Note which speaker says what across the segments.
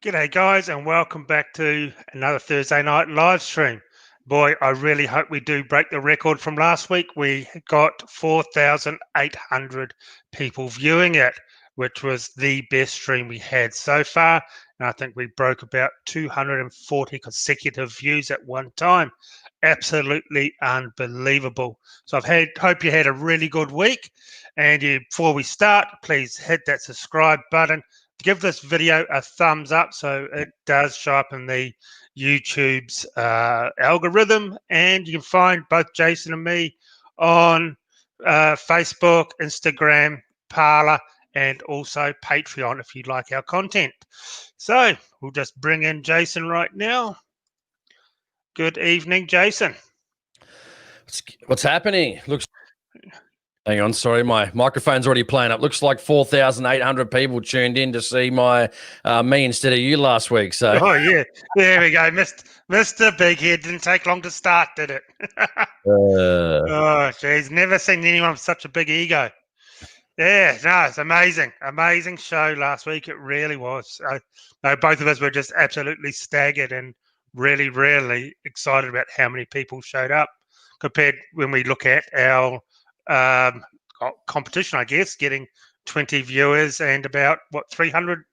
Speaker 1: G'day guys and welcome back to another Thursday night live stream. Boy, I really hope we do break the record from last week. We got 4,800 people viewing it, which was the best stream we had so far. And I think we broke about 240 consecutive views at one time. Absolutely unbelievable. So hope you had a really good week. And before we start, please hit that subscribe button. Give this video a thumbs up so it does show up in the YouTube's algorithm, and you can find both Jason and me on Facebook, Instagram, Parler, and also Patreon if you like our content. So we'll just bring in Jason right now. Good evening, Jason.
Speaker 2: What's happening? Hang on, sorry, my microphone's already playing up. Looks like 4,800 people tuned in to see me instead of you last week. So,
Speaker 1: oh yeah, there we go, Mr. Big Head. Didn't take long to start, did it? Oh, geez, never seen anyone with such a big ego. Yeah, no, it's amazing show last week. It really was. No, both of us were just absolutely staggered and really excited about how many people showed up compared when we look at our competition, I guess, getting 20 viewers and about 300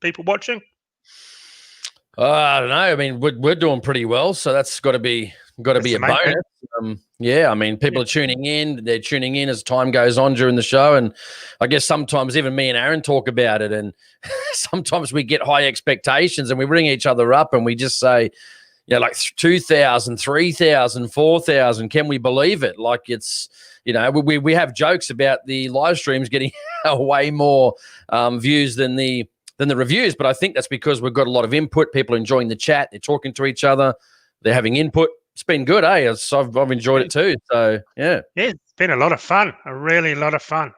Speaker 1: people watching.
Speaker 2: I don't know. I mean, we're doing pretty well, so that's got to be a bonus. Yeah, I mean, people are tuning in. They're tuning in as time goes on during the show, and I guess sometimes even me and Aaron talk about it, and sometimes we get high expectations, and we ring each other up, and we just say, yeah, like 2,000, 3,000, 4,000. Can we believe it? Like it's, we have jokes about the live streams getting way more views than the reviews, but I think that's because we've got a lot of input. People are enjoying the chat. They're talking to each other. They're having input. It's been good, eh? I've enjoyed it too. So yeah,
Speaker 1: it's been a lot of fun. A lot of fun.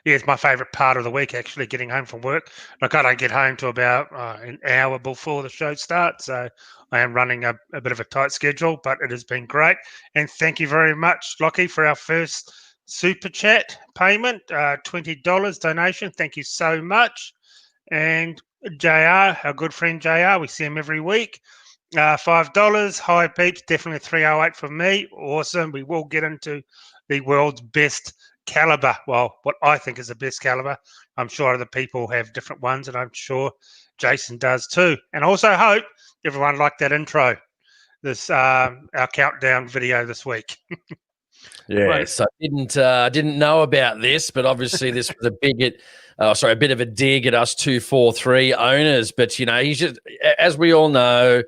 Speaker 1: It's my favourite part of the week, actually, getting home from work. Like I don't get home till about an hour before the show starts, so I am running a bit of a tight schedule, but it has been great. And thank you very much, Lockie, for our first super chat payment, $20 donation. Thank you so much. And JR, our good friend JR, we see him every week. $5. Hi, peeps. Definitely 308 for me. Awesome. We will get into the world's best caliber. Well, what I think is the best caliber. I'm sure other people have different ones, and I'm sure Jason does too. And I also hope everyone liked that intro, this our countdown video this week.
Speaker 2: Yes, I didn't know about this, but obviously this was a bit of a dig at us 243 owners. But he's just, as we all know,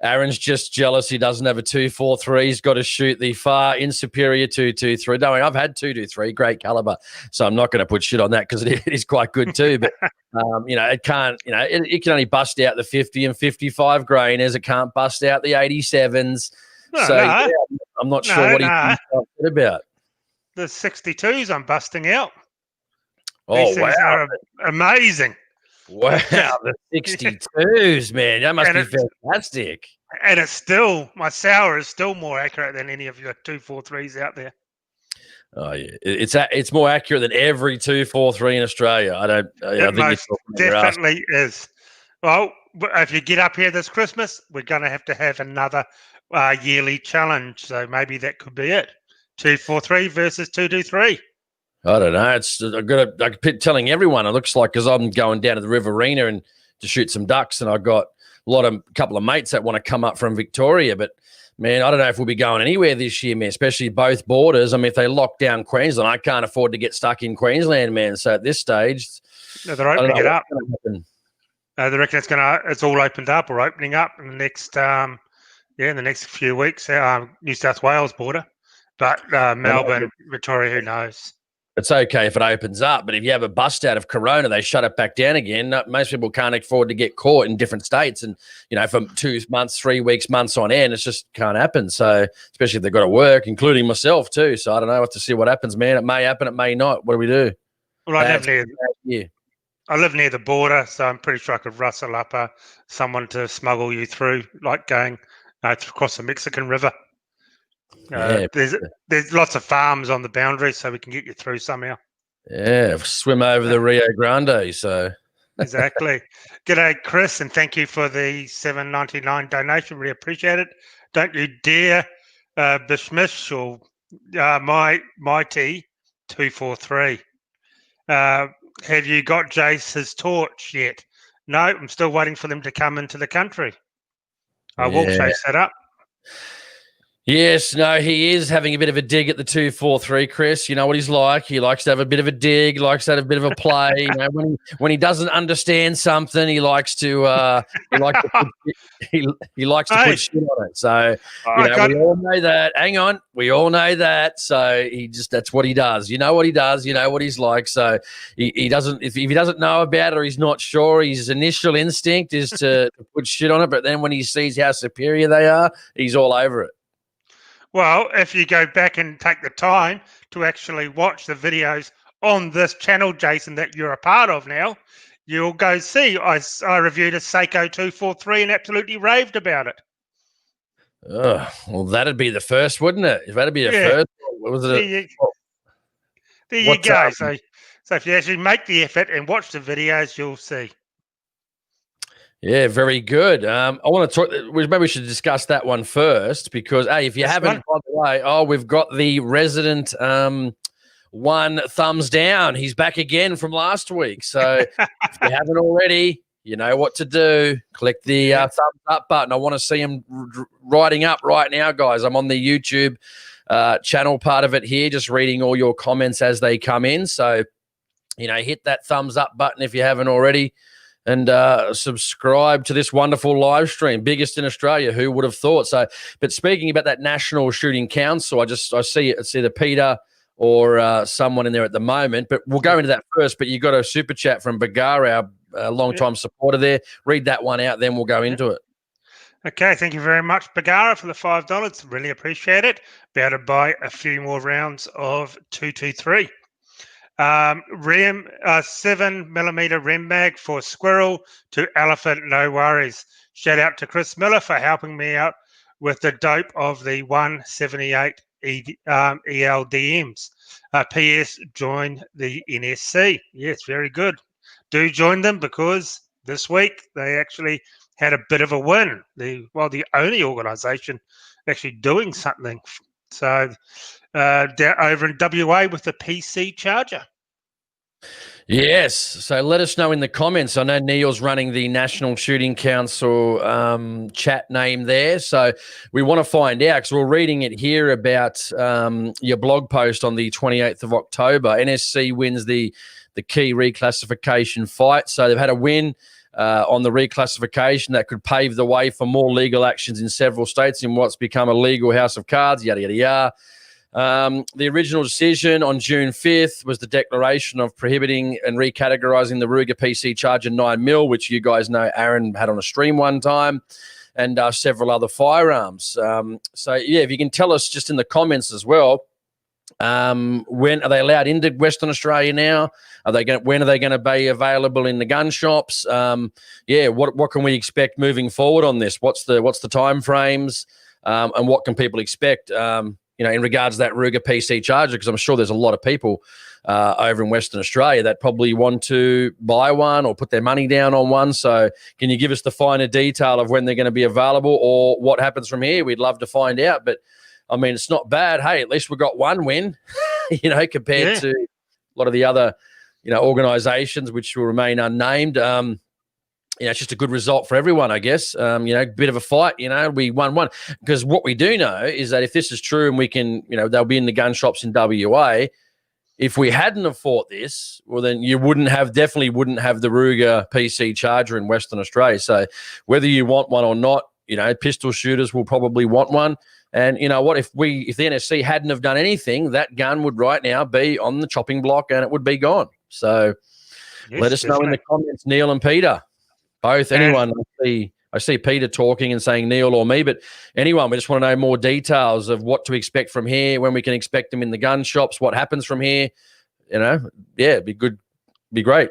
Speaker 2: Aaron's just jealous he doesn't have a 243. He's got to shoot the far inferior 223. No, I've had 223, great caliber, so I'm not going to put shit on that because it is quite good too. But it can't, it can only bust out the 50 and 55 grainers. It can't bust out the 87s. Yeah, I'm not sure what he's about.
Speaker 1: The 62s I'm busting out.
Speaker 2: Oh,
Speaker 1: these things are amazing.
Speaker 2: Wow, the 62s, man. That must be fantastic.
Speaker 1: And it's still, my sour is still more accurate than any of your 243s out there.
Speaker 2: Oh, yeah. It's more accurate than every 243 in Australia. I think
Speaker 1: most definitely is. Well, if you get up here this Christmas, we're going to have another yearly challenge. So maybe that could be it. 243 versus 223.
Speaker 2: I don't know. I keep telling everyone it looks like, because I'm going down to the Riverina and to shoot some ducks, and I've got a couple of mates that want to come up from Victoria. But man, I don't know if we'll be going anywhere this year, man. Especially both borders. I mean, if they lock down Queensland, I can't afford to get stuck in Queensland, man. So at this stage,
Speaker 1: they're opening it up. They reckon it's all opened up or opening up in the next in the next few weeks. New South Wales border, but Melbourne, Victoria, who knows?
Speaker 2: It's okay if it opens up, but if you have a bust out of corona, they shut it back down again. Most people can't afford to get caught in different states, and for 2 months, 3 weeks, months on end, it just can't happen. So especially if they've got to work, including myself too. So I don't know what to see what happens, man. It may happen, it may not. What do we do?
Speaker 1: Well, I live near the border, so I'm pretty sure I could rustle up someone to smuggle you through, like going across the Mexican River. There's lots of farms on the boundary, so we can get you through somehow.
Speaker 2: Yeah, swim over the Rio Grande. So
Speaker 1: Exactly. G'day, Chris, and thank you for the $7.99 donation. Really appreciate it. Don't you dare dismiss or my tea 243. Have you got Jace's torch yet? No, I'm still waiting for them to come into the country. I will chase that up.
Speaker 2: Yes, no, he is having a bit of a dig at the 243, Chris. You know what he's like. He likes to have a bit of a dig, likes to have a bit of a play. You know, when he doesn't understand something, he likes to he likes to put shit on it. So we all know that. Hang on, we all know that. So that's what he does. You know what he does. You know what he's like. So he doesn't if he doesn't know about it or he's not sure, his initial instinct is to put shit on it. But then when he sees how superior they are, he's all over it.
Speaker 1: Well, if you go back and take the time to actually watch the videos on this channel, Jason, that you're a part of now, you'll go see I reviewed a Seiko 243 and absolutely raved about it.
Speaker 2: Well, that'd be the first, wouldn't it? If that'd be the first, what was it?
Speaker 1: There you go. So if you actually make the effort and watch the videos, you'll see.
Speaker 2: Yeah, very good. I want to talk. Maybe we should discuss that one first because, hey, if you haven't, by the way, we've got the resident one thumbs down. He's back again from last week. So if you haven't already, you know what to do. Click the thumbs up button. I want to see him writing up right now, guys. I'm on the YouTube channel part of it here, just reading all your comments as they come in. So, hit that thumbs up button if you haven't already. And subscribe to this wonderful live stream, biggest in Australia. Who would have thought? So, but speaking about that National Shooting Council, I see it's either Peter or someone in there at the moment. But we'll go into that first. But you got a super chat from Bagar, our long-time supporter there. Read that one out, then we'll go into it.
Speaker 1: Okay, thank you very much, Bagara, for the $5. Really appreciate it. Be able to buy a few more rounds of 223. 7mm rem mag for squirrel to elephant, no worries. Shout out to Chris Miller for helping me out with the dope of the 178 ELDMs. PS, join the NSC. Yes, very good. Do join them because this week they actually had a bit of a win. The only organisation actually doing something. So over in WA with the PC charger.
Speaker 2: Yes. So let us know in the comments. I know Neil's running the National Shooting Council chat name there. So we want to find out because we're reading it here about your blog post on the 28th of October. NSC wins the key reclassification fight. So they've had a win on the reclassification that could pave the way for more legal actions in several states in what's become a legal house of cards, yada, yada, yada. The original decision on June 5th was the declaration of prohibiting and recategorizing the Ruger PC Charger 9mm, which you guys know Aaron had on a stream one time, and several other firearms. So, if you can tell us just in the comments as well, when are they allowed into Western Australia now? When are they going to be available in the gun shops? What can we expect moving forward on this? What's the time frames, and what can people expect? In regards to that Ruger PC Charger, because I'm sure there's a lot of people over in Western Australia that probably want to buy one or put their money down on one. So can you give us the finer detail of when they're going to be available or what happens from here? We'd love to find out. But, I mean, it's not bad. Hey, at least we got one win, compared to a lot of the other, organisations which will remain unnamed. It's just a good result for everyone, I guess. Bit of a fight, we won one. Because what we do know is that if this is true and we can, they'll be in the gun shops in WA, if we hadn't have fought this, well, then you definitely wouldn't have the Ruger PC Charger in Western Australia. So whether you want one or not, pistol shooters will probably want one. And you know what? If the NSC hadn't have done anything, that gun would right now be on the chopping block and it would be gone. So let us know in the comments, Neil and Peter. Both, anyone. I see Peter talking and saying Neil or me, but anyone, we just want to know more details of what to expect from here, when we can expect them in the gun shops, what happens from here. It'd be good, be great.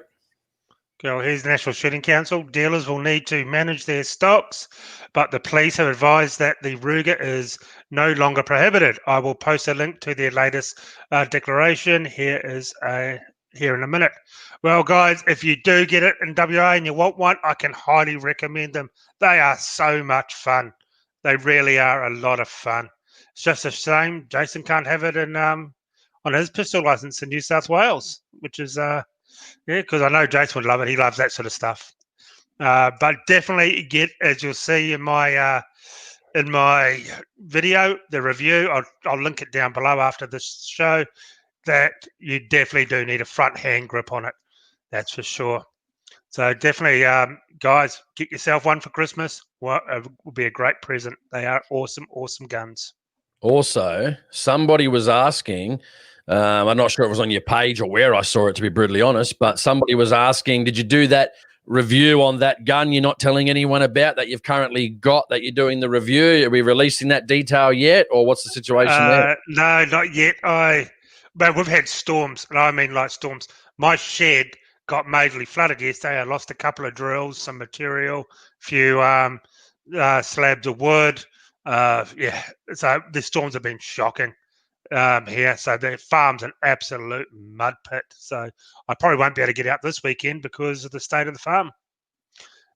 Speaker 1: Well, here's the National Shooting Council. Dealers will need to manage their stocks, but the police have advised that the Ruger is no longer prohibited. I will post a link to their latest declaration. Here is a here in a minute. Well, guys, if you do get it in WA and you want one, I can highly recommend them. They are so much fun. They really are a lot of fun. It's just a shame Jason can't have it in on his pistol license in New South Wales, which is because I know Jason would love it. He loves that sort of stuff. But definitely get, as you'll see in my video, the review. I'll link it down below after this show. That you definitely do need a front hand grip on it. That's for sure. So definitely, guys, get yourself one for Christmas. Well, it will be a great present. They are awesome, awesome guns.
Speaker 2: Also, somebody was asking, I'm not sure if it was on your page or where I saw it, to be brutally honest, but somebody was asking, did you do that review on that gun you're not telling anyone about that you've currently got, that you're doing the review? Are we releasing that detail yet, or what's the situation there?
Speaker 1: No, not yet. But we've had storms, and I mean like storms. My shed got majorly flooded yesterday. I lost a couple of drills, some material, a few slabs of wood. Yeah, so the storms have been shocking here. So the farm's an absolute mud pit. So I probably won't be able to get out this weekend because of the state of the farm.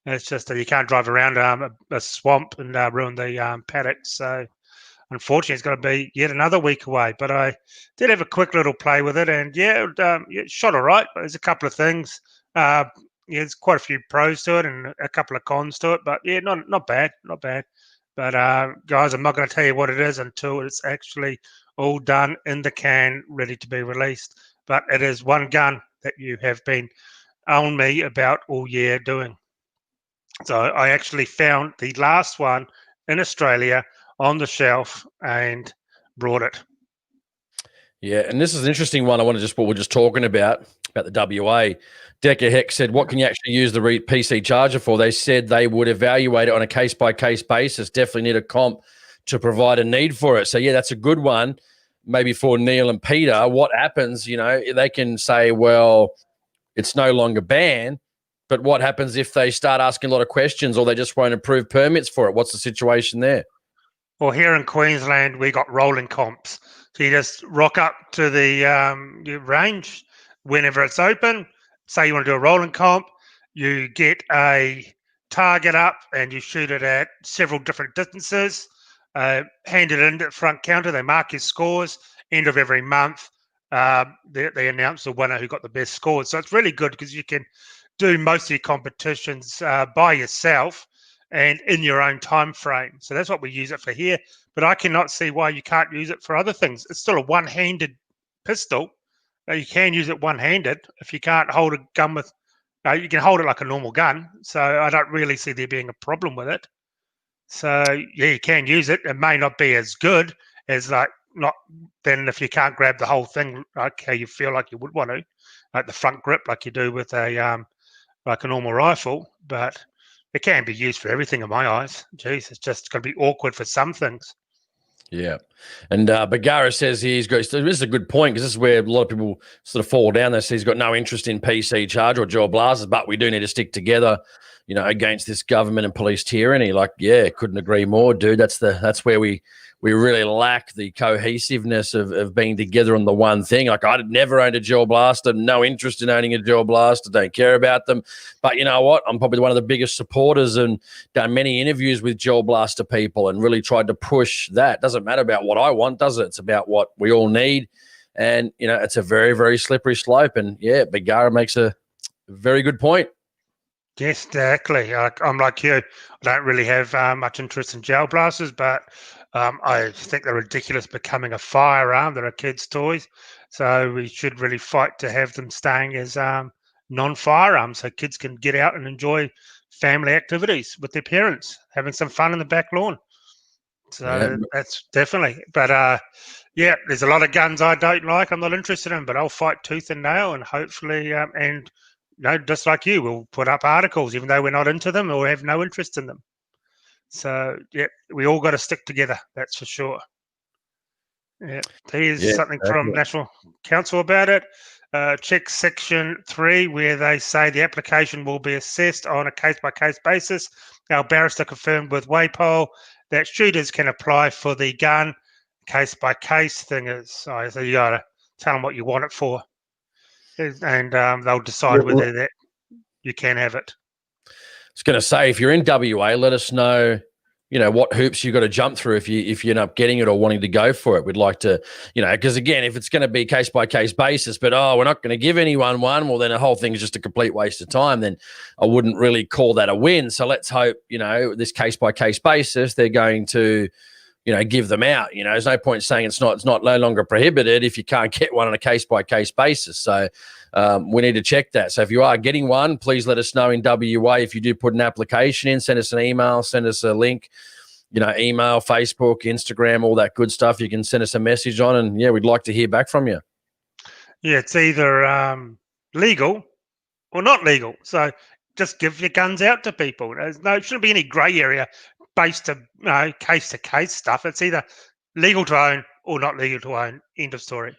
Speaker 1: It's just that you can't drive around a swamp and ruin the paddocks. So unfortunately, it's going to be yet another week away. But I did have a quick little play with it, and it shot all right. But there's a couple of things. There's quite a few pros to it and a couple of cons to it. But yeah, not bad, not bad. But guys, I'm not going to tell you what it is until it's actually all done in the can, ready to be released. But it is one gun that you have been on me about all year doing. So I actually found the last one in Australia on the shelf and brought it.
Speaker 2: Yeah, and this is an interesting one. I want to just what we're just talking about the WA. Decker Heck said, what can you actually use the PC charger for? They said they would evaluate it on a case-by-case basis. Definitely need a comp to provide a need for it. So, yeah, that's a good one. Maybe for Neil and Peter, what happens, they can say, well, it's no longer banned, but what happens if they start asking a lot of questions or they just won't approve permits for it? What's the situation there?
Speaker 1: Well, here in Queensland, we got rolling comps. So you just rock up to the range whenever it's open. Say you want to do a rolling comp, you get a target up and you shoot it at several different distances. Hand it in at the front counter. They mark your scores. End of every month, they announce the winner who got the best scores. So it's really good because you can do most of your competitions by yourself and in your own time frame. So that's what we use it for here. But I cannot see why you can't use it for other things. It's still a one-handed pistol. You can use it one-handed. If you can't hold a gun with, you can hold it like a normal gun. So I don't really see there being a problem with it. So yeah, you can use it. It may not be as good as not then if you can't grab the whole thing like how you feel like you would want to, like the front grip like you do with a like a normal rifle, but it can be used for everything in my eyes. Jeez, it's just going to be awkward for some things.
Speaker 2: Yeah. And Bagara says this is a good point because this is where a lot of people sort of fall down. They say he's got no interest in PC charge or dual blasters, but we do need to stick together, against this government and police tyranny. Like, yeah, couldn't agree more, dude. That's where we really lack the cohesiveness of being together on the one thing. Like, I'd never owned a dual blaster, no interest in owning a dual blaster, don't care about them. But you know what? I'm probably one of the biggest supporters and done many interviews with dual blaster people and really tried to push that. Doesn't matter about what I want, does it? It's about what we all need. And, it's a very, very slippery slope. And, yeah, Bagara makes a very good point.
Speaker 1: Yes, exactly. I'm like you. I don't really have much interest in gel blasters, but I think they're ridiculous becoming a firearm. They're a kid's toys. So we should really fight to have them staying as non-firearms so kids can get out and enjoy family activities with their parents, having some fun in the back lawn. So that's definitely. But yeah, there's a lot of guns I don't like. I'm not interested in, but I'll fight tooth and nail and hopefully just like you, we'll put up articles, even though we're not into them or have no interest in them. So, yeah, we all got to stick together. That's for sure. Yeah, here's something from National Council about it. Check section 3, where they say the application will be assessed on a case-by-case basis. Our barrister confirmed with Waypol that shooters can apply for the gun. Case-by-case thing is, so you got to tell them what you want it for. and they'll decide whether that you can have it.
Speaker 2: I was going to say, if you're in WA, let us know, what hoops you've got to jump through if you end up getting it or wanting to go for it. We'd like to, because again, if it's going to be case by case basis, but we're not going to give anyone one, well, then the whole thing is just a complete waste of time. Then I wouldn't really call that a win. So let's hope, this case by case basis, they're going to, give them out. There's no point saying it's not no longer prohibited if you can't get one on a case by case basis. So we need to check that. So if you are getting one, please let us know in WA. If you do put an application in, send us an email, send us a link, email, Facebook, Instagram, all that good stuff. You can send us a message on, and we'd like to hear back from you.
Speaker 1: Yeah, it's either legal or not legal. So just give your guns out to people. It shouldn't be any grey area based to case stuff. It's either legal to own or not legal to own. End of story.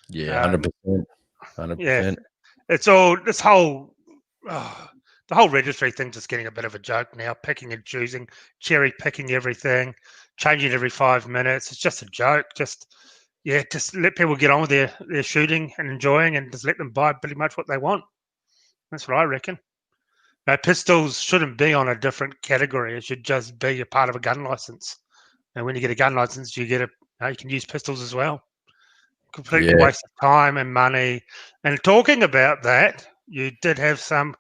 Speaker 2: Yeah, 100%. 100%.
Speaker 1: Yeah, it's all this whole the whole registry thing's just getting a bit of a joke now. Picking and choosing, cherry picking everything, changing every 5 minutes. It's just a joke. Just let people get on with their shooting and enjoying, and just let them buy pretty much what they want. That's what I reckon. No, pistols shouldn't be on a different category. It should just be a part of a gun license. And when you get a gun license, you can use pistols as well. Completely waste of time and money. And talking about that, you did have some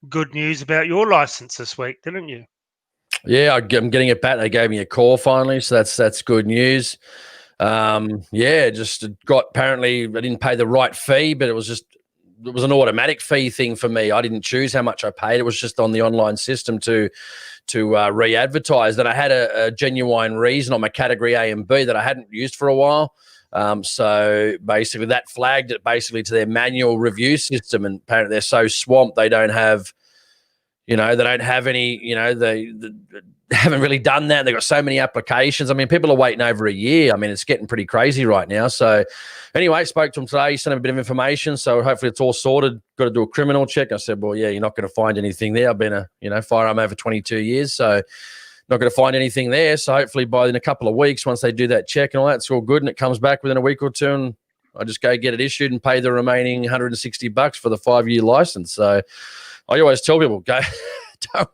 Speaker 1: good news about your license this week, didn't you?
Speaker 2: Yeah, I'm getting it back. They gave me a call finally, so that's good news. Just got, apparently I didn't pay the right fee, but it was an automatic fee thing for me. I didn't choose how much I paid. It was just on the online system to re-advertise. That I had a genuine reason on my category A and B that I hadn't used for a while. So basically that flagged it basically to their manual review system, and apparently they're so swamped they don't have, they don't have any, they haven't really done that. They've got so many applications. I mean, people are waiting over a year. I mean, it's getting pretty crazy right now. So anyway, spoke to him today, sent him a bit of information. So hopefully it's all sorted. Got to do a criminal check. I said, well, yeah, you're not going to find anything there. I've been a firearm over 22 years. So not going to find anything there. So hopefully in a couple of weeks, once they do that check and all that, it's all good. And it comes back within a week or two, and I just go get it issued and pay the remaining $160 for the 5-year license. So I always tell people, don't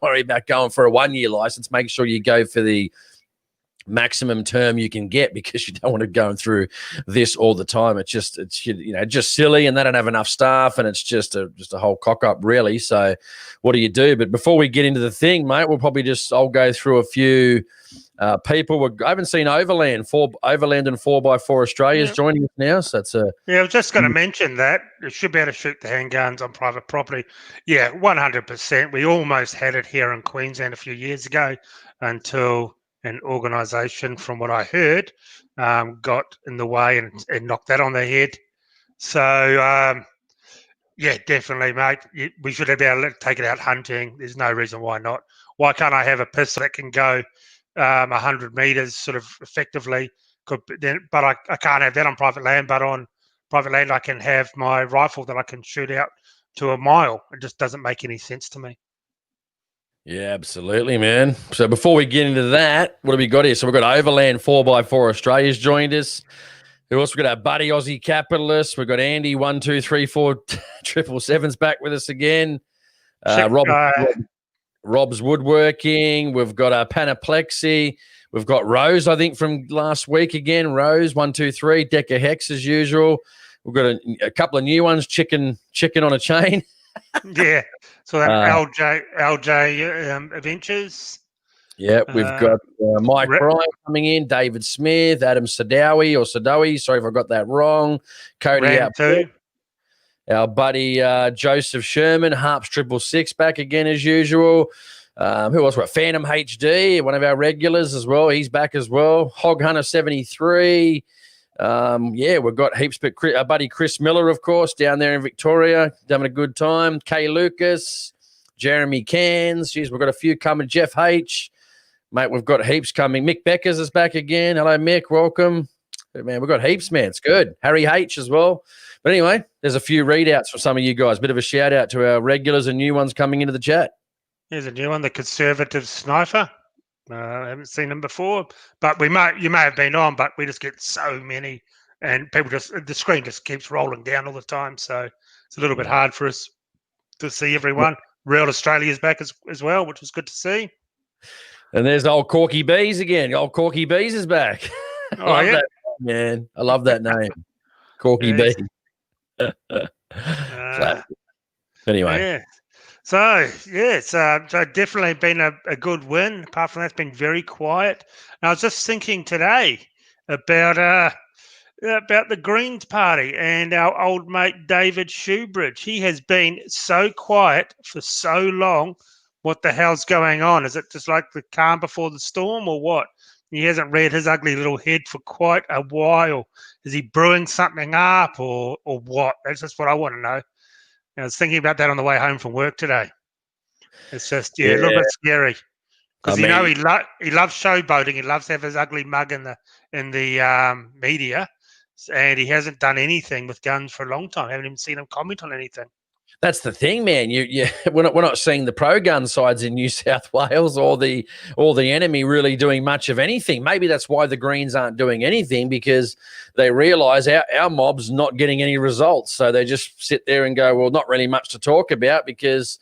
Speaker 2: worry about going for a 1-year license. Make sure you go for the maximum term you can get, because you don't want to go through this all the time. It's just silly, and they don't have enough staff, and it's just a whole cock up really. So what do you do? But before we get into the thing, mate, I'll go through a few people. I haven't seen Overland and 4x4 Australia is joining us now. So that's
Speaker 1: I was just going to mention that you should be able to shoot the handguns on private property. Yeah, 100%. We almost had it here in Queensland a few years ago until an organisation, from what I heard, got in the way and knocked that on the head. So, definitely, mate. We should be able to take it out hunting. There's no reason why not. Why can't I have a pistol that can go 100 metres sort of effectively? But I can't have that on private land. But on private land, I can have my rifle that I can shoot out to a mile. It just doesn't make any sense to me.
Speaker 2: Yeah, absolutely, man. So before we get into that, what have we got here? So we've got Overland 4x4 Australia's joined us. Who else? We've got our buddy Aussie Capitalist. We've got Andy 1234777's back with us again. Rob's Woodworking. We've got our Panaplexi. We've got Rose, I think, from last week again. Rose 123. Decker Hex as usual. We've got a couple of new ones. Chicken on a chain.
Speaker 1: Yeah. So that LJ Adventures.
Speaker 2: Yeah, we've got Mike Bryan coming in, David Smith, Adam Sadawi. Sorry if I got that wrong. Cody our buddy Joseph Sherman, Harps 666 back again as usual. Who else? We've got Phantom HD, one of our regulars as well. He's back as well. Hog Hunter 73. We've got heaps, but our buddy Chris Miller, of course, down there in Victoria, having a good time. Kay Lucas, Jeremy Cairns. Geez, we've got a few coming. Jeff H. Mate, we've got heaps coming. Mick Beckers is back again. Hello, Mick. Welcome. Man, we've got heaps, man. It's good. Harry H as well. But anyway, there's a few readouts for some of you guys. Bit of a shout out to our regulars and new ones coming into the chat.
Speaker 1: Here's a new one, the Conservative Sniper. I haven't seen him before, but you may have been on, but we just get so many and the screen just keeps rolling down all the time. So it's a little bit hard for us to see everyone. Real Australia's back as well, which was good to see.
Speaker 2: And there's old Corky Bees again. Old Corky Bees is back. I love that, man. I love that name. Corky Bees. Anyway.
Speaker 1: Yeah. So so definitely been a good win. Apart from that, it's been very quiet. And I was just thinking today about the Greens Party and our old mate David Shoebridge. He has been so quiet for so long. What the hell's going on? Is it just like the calm before the storm, or what? He hasn't reared his ugly little head for quite a while. Is he brewing something up, or what? That's just what I want to know. I was thinking about that on the way home from work today. It's just a little bit scary because he loves showboating. He loves to have his ugly mug in the media, and he hasn't done anything with guns for a long time. I haven't even seen him comment on anything.
Speaker 2: That's the thing, man. We're not seeing the pro gun sides in New South Wales or the enemy really doing much of anything. Maybe that's why the Greens aren't doing anything, because they realise our mob's not getting any results. So they just sit there and go, well, not really much to talk about, because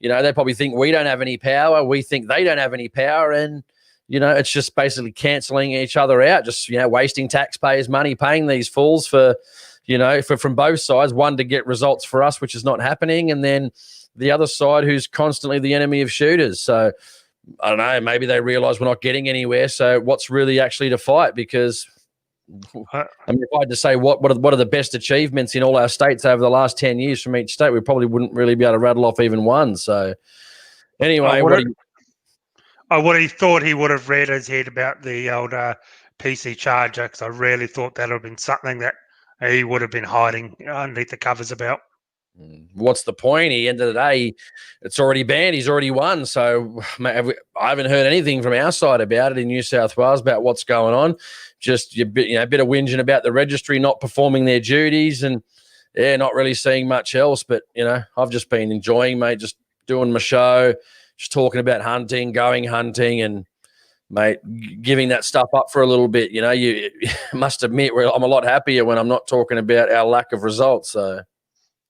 Speaker 2: they probably think we don't have any power. We think they don't have any power, and it's just basically cancelling each other out. Just wasting taxpayers' money, paying these fools for. From both sides, one to get results for us, which is not happening, and then the other side who's constantly the enemy of shooters. So I don't know, maybe they realise we're not getting anywhere. So what's really actually to fight? Because if I had to say what are the best achievements in all our states over the last 10 years from each state, we probably wouldn't really be able to rattle off even one. So anyway,
Speaker 1: I would have thought he would have read his head about the old PC Charger, because I really thought that would have been something that he would have been hiding underneath the covers about.
Speaker 2: What's the point? At the end of the day, it's already banned. He's already won. So I haven't heard anything from our side about it in New South Wales about what's going on. Just a bit of whinging about the registry not performing their duties, and not really seeing much else. But I've just been enjoying, mate, just doing my show, just talking about hunting, going hunting, and mate, giving that stuff up for a little bit. You must admit, I'm a lot happier when I'm not talking about our lack of results. So,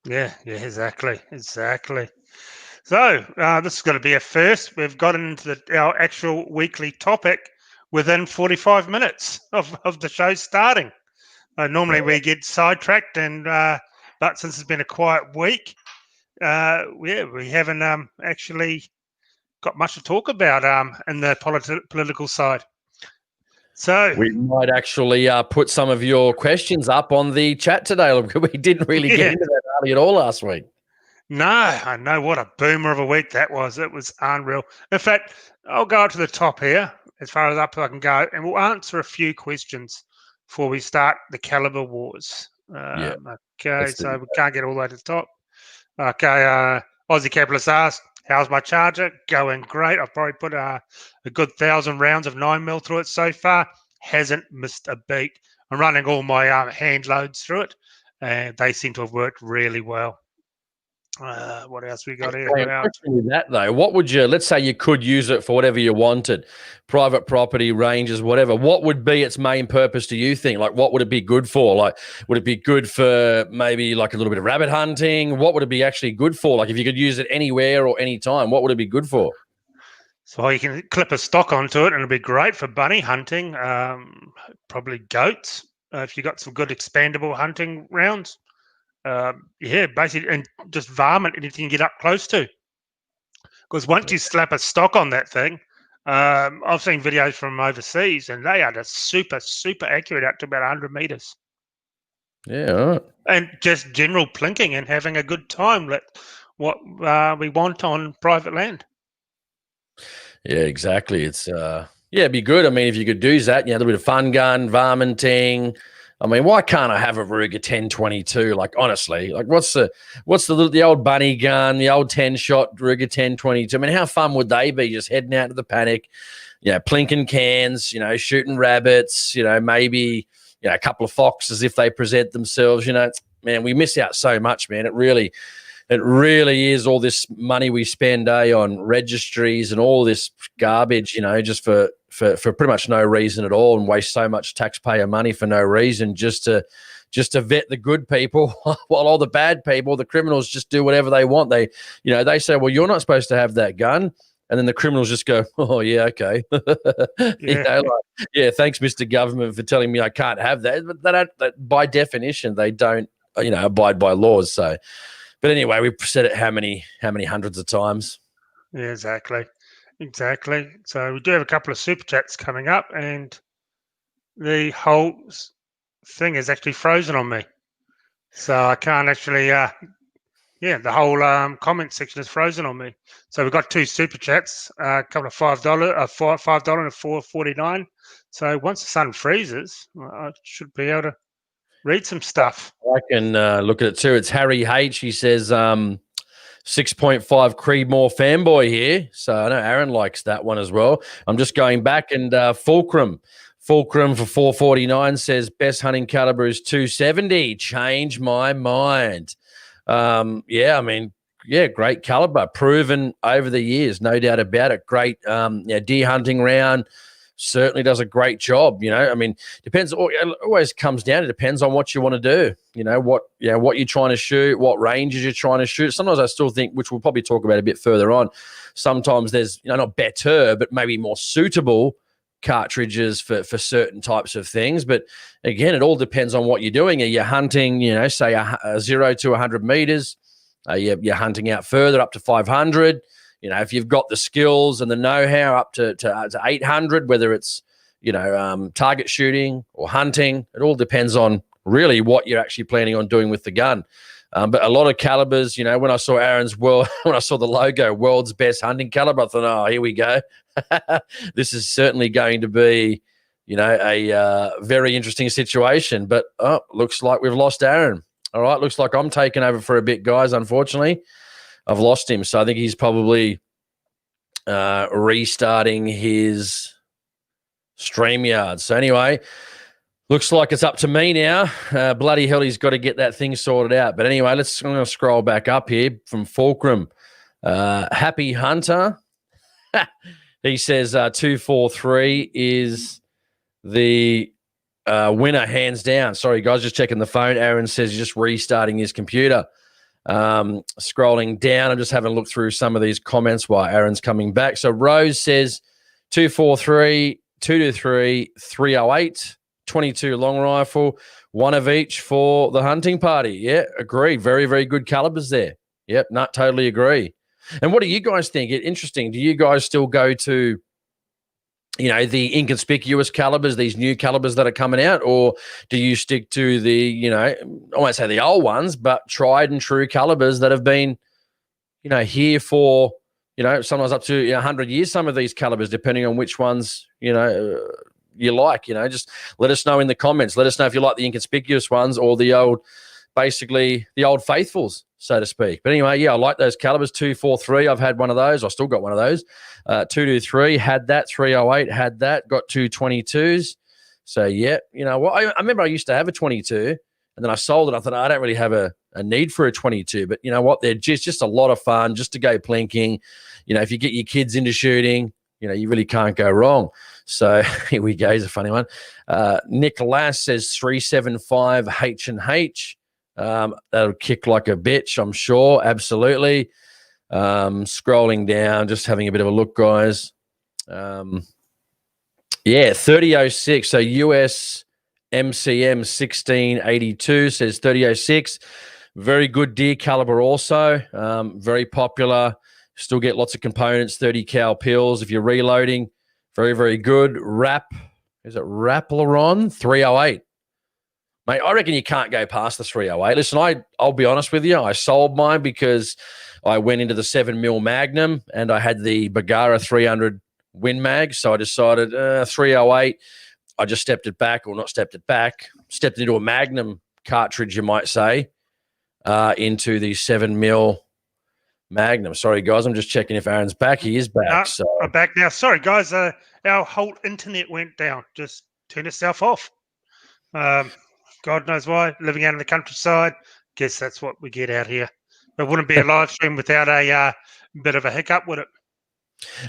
Speaker 1: yeah, exactly. So this is going to be a first. We've gotten into our actual weekly topic within 45 minutes of the show starting. Normally we get sidetracked, but since it's been a quiet week, we haven't actually got much to talk about in the political side. So
Speaker 2: we might actually put some of your questions up on the chat today. We didn't really get into that hardly at all last week.
Speaker 1: No, I know, what a boomer of a week that was. It was unreal. In fact, I'll go up to the top here, as far as up as I can go, and we'll answer a few questions before we start the caliber wars. Okay, so we can't get all the way to the top. Okay, Aussie Capitalist asked, how's my charger? Going great. I've probably put a good 1,000 rounds of 9mm through it so far. Hasn't missed a beat. I'm running all my hand loads through it, and they seem to have worked really well. What else we got here?
Speaker 2: That though, what would you? Let's say you could use it for whatever you wanted, private property, ranges, whatever. What would be its main purpose? Do you think? Like, what would it be good for? Like, would it be good for maybe like a little bit of rabbit hunting? What would it be actually good for? Like, if you could use it anywhere or anytime, what would it be good for?
Speaker 1: So you can clip a stock onto it, and it'll be great for bunny hunting. Probably goats if you got some good expandable hunting rounds. Basically, and just varmint anything you get up close to. Because once you slap a stock on that thing, I've seen videos from overseas, and they are just super, super accurate up to about 100 meters.
Speaker 2: Yeah, all right.
Speaker 1: And just general plinking and having a good time. What we want on private land.
Speaker 2: Yeah, exactly. It's it'd be good. I mean, if you could do that, a little bit of fun gun, varminting. I mean, why can't I have a Ruger 1022? Like, honestly, like what's the old bunny gun, the old 10-shot Ruger 1022? I mean, how fun would they be just heading out to the paddock, plinking cans, shooting rabbits, maybe, a couple of foxes if they present themselves, man, we miss out so much, man. It really, It really is all this money we spend on registries and all this garbage, just for pretty much no reason at all, and waste so much taxpayer money for no reason, just to vet the good people while all the bad people, the criminals, just do whatever they want. They say, well, you're not supposed to have that gun. And then the criminals just go, oh, yeah, okay.
Speaker 1: Yeah.
Speaker 2: Yeah, thanks, Mr. Government, for telling me I can't have that. But they don't, by definition, they don't, abide by laws. So, but anyway, we've said it how many hundreds of times.
Speaker 1: Yeah, exactly. So we do have a couple of super chats coming up, and the whole thing is actually frozen on me. So I can't actually, the whole comment section is frozen on me. So we've got two super chats, a couple of $5 and a $4.49. So once the sun freezes, I should be able to read some stuff.
Speaker 2: I can look at it too. It's Harry H. He says 6.5 Creedmoor fanboy here. So I know Aaron likes that one as well. I'm just going back, and Fulcrum for 449 says best hunting caliber is 270. Change my mind. Great caliber, proven over the years, no doubt about it. Great deer hunting round. Certainly does a great job. Depends. It always comes down. It depends on what you want to do. What you're trying to shoot, what ranges you're trying to shoot. Sometimes I still think, which we'll probably talk about a bit further on, sometimes there's not better, but maybe more suitable cartridges for certain types of things. But again, it all depends on what you're doing. Are you hunting, say a 0 to 100 meters? You're hunting out further, up to 500. If you've got the skills and the know-how, up to 800, whether it's, target shooting or hunting, it all depends on really what you're actually planning on doing with the gun. But a lot of calibers, when I saw when I saw the logo, world's best hunting caliber, I thought, oh, here we go. This is certainly going to be, a very interesting situation. But looks like we've lost Aaron. All right, looks like I'm taking over for a bit, guys. Unfortunately, I've lost him. So I think he's probably restarting his StreamYard. So anyway, looks like it's up to me now. Bloody hell, he's got to get that thing sorted out. But anyway, I'm going to scroll back up here from Fulcrum. Happy Hunter. He says 243 is the winner, hands down. Sorry, guys, just checking the phone. Aaron says he's just restarting his computer. Scrolling down, I'm just having a look through some of these comments while Aaron's coming back. So Rose says 243, 223, 308, 22 long rifle, one of each for the hunting party. Yeah, agreed. Very, very good calibers there. Yep, not totally agree. And what do you guys think? Interesting. Do you guys still go to, the inconspicuous calibers, these new calibers that are coming out, or do you stick to the, I won't say the old ones, but tried and true calibers that have been, here for, sometimes up to 100 years, some of these calibers, depending on which ones, you like, just let us know in the comments. Let us know if you like the inconspicuous ones or the old, basically the old faithfuls, so to speak. But anyway, I like those calibers. 243, I've had one of those. I still got one of those. 223, had that. 308, had that. Got 222s. So, I remember I used to have a 22, and then I sold it. I thought, I don't really have a need for a 22. But you know what? They're just a lot of fun just to go plinking. If you get your kids into shooting, you really can't go wrong. So here we go. Here's a funny one. Nick Lass says 375 H&H. That'll kick like a bitch, I'm sure. Absolutely. Scrolling down, just having a bit of a look, guys. 3006. So US MCM 1682 says 3006. Very good deer caliber also. Very popular. Still get lots of components, 30 cal pills if you're reloading. Very, very good. Is it Rappleron 308? Mate, I reckon you can't go past the 308. Listen, I'll be honest with you. I sold mine because I went into the 7mm Magnum and I had the Bagara 300 Win Mag. So I decided 308. I just stepped into a Magnum cartridge, you might say, into the 7mm Magnum. Sorry, guys. I'm just checking if Aaron's back. He is back.
Speaker 1: I'm back now. Sorry, guys. Our whole internet went down. Just turn itself off. God knows why. Living out in the countryside. Guess that's what we get out here. It wouldn't be a live stream without a bit of a hiccup, would it?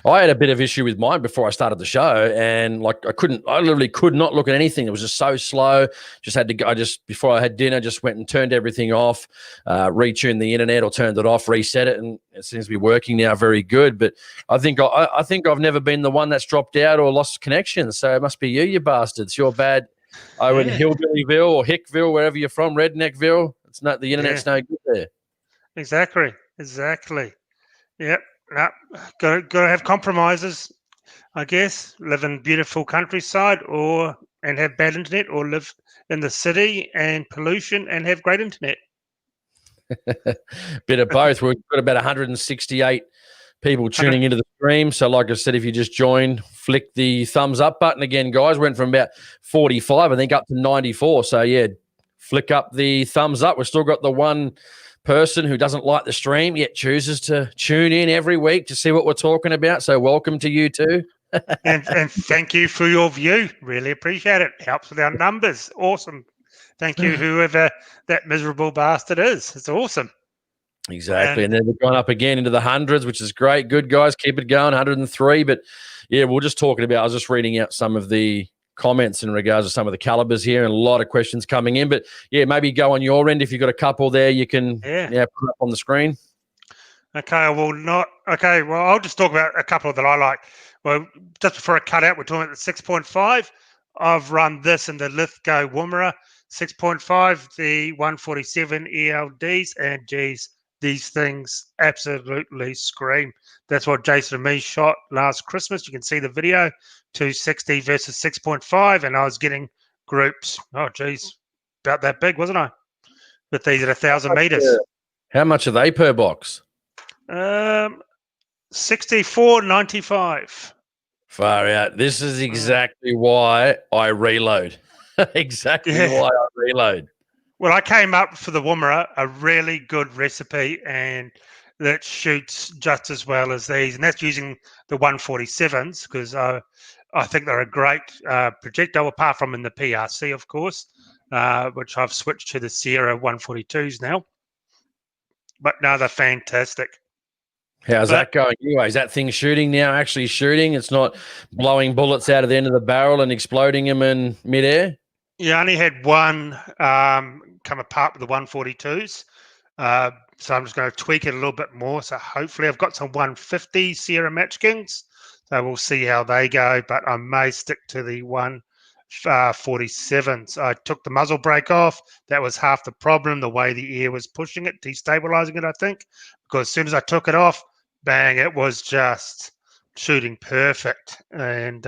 Speaker 2: I had a bit of issue with mine before I started the show, and like I literally could not look at anything. It was just so slow. Just had to go. Before I had dinner, just went and turned everything off, retuned the internet or turned it off, reset it, and it seems to be working now very good. But I think I've never been the one that's dropped out or lost connection. So it must be you bastards. You're bad. In Hillbillyville or Hickville, wherever you're from, Redneckville. It's not the internet's no good there.
Speaker 1: Exactly. Yep. No, got to have compromises, I guess. Live in beautiful countryside and have bad internet, or live in the city and pollution and have great internet.
Speaker 2: Bit of both. We've got about 168 people tuning into the stream. So like I said, if you just joined, flick the thumbs up button again, guys. Went from about 45, I think, up to 94. So, yeah, flick up the thumbs up. We've still got the one person who doesn't like the stream yet chooses to tune in every week to see what we're talking about. So welcome to you too.
Speaker 1: and thank you for your view. Really appreciate it. Helps with our numbers. Awesome. Thank you, whoever that miserable bastard is. It's awesome.
Speaker 2: Exactly. And then we've gone up again into the hundreds, which is great. Good, guys. Keep it going. 103. But, yeah, we're just talking about – I was just reading out some of the comments in regards to some of the calibers here, and a lot of questions coming in. But, yeah, maybe go on your end. If you've got a couple there, you can put it up on the screen.
Speaker 1: Okay, well, I'll just talk about a couple that I like. Well, just before I cut out, we're talking about the 6.5. I've run this in the Lithgow Woomera 6.5, the 147 ELDs, and geez, these things absolutely scream. That's what Jason and me shot last Christmas. You can see the video, 260 versus 6.5, and I was getting groups. Oh, geez, about that big, wasn't I? With these at 1,000 meters.
Speaker 2: How much are they per box?
Speaker 1: 64.95.
Speaker 2: Far out. This is exactly why I reload. Why I reload.
Speaker 1: Well, I came up for the Woomera, a really good recipe, and that shoots just as well as these. And that's using the 147s, because I think they're a great projectile, apart from in the PRC, of course, which I've switched to the Sierra 142s now. But no, they're fantastic.
Speaker 2: How's that going anyway? Is that thing shooting now, actually shooting? It's not blowing bullets out of the end of the barrel and exploding them in midair?
Speaker 1: Yeah, I only had one come apart with the 142s. So I'm just going to tweak it a little bit more. So hopefully I've got some 150 Sierra Match Kings. So we'll see how they go. But I may stick to the 147s. I took the muzzle brake off. That was half the problem, the way the air was pushing it, destabilizing it, I think. Because as soon as I took it off, bang, it was just shooting perfect. And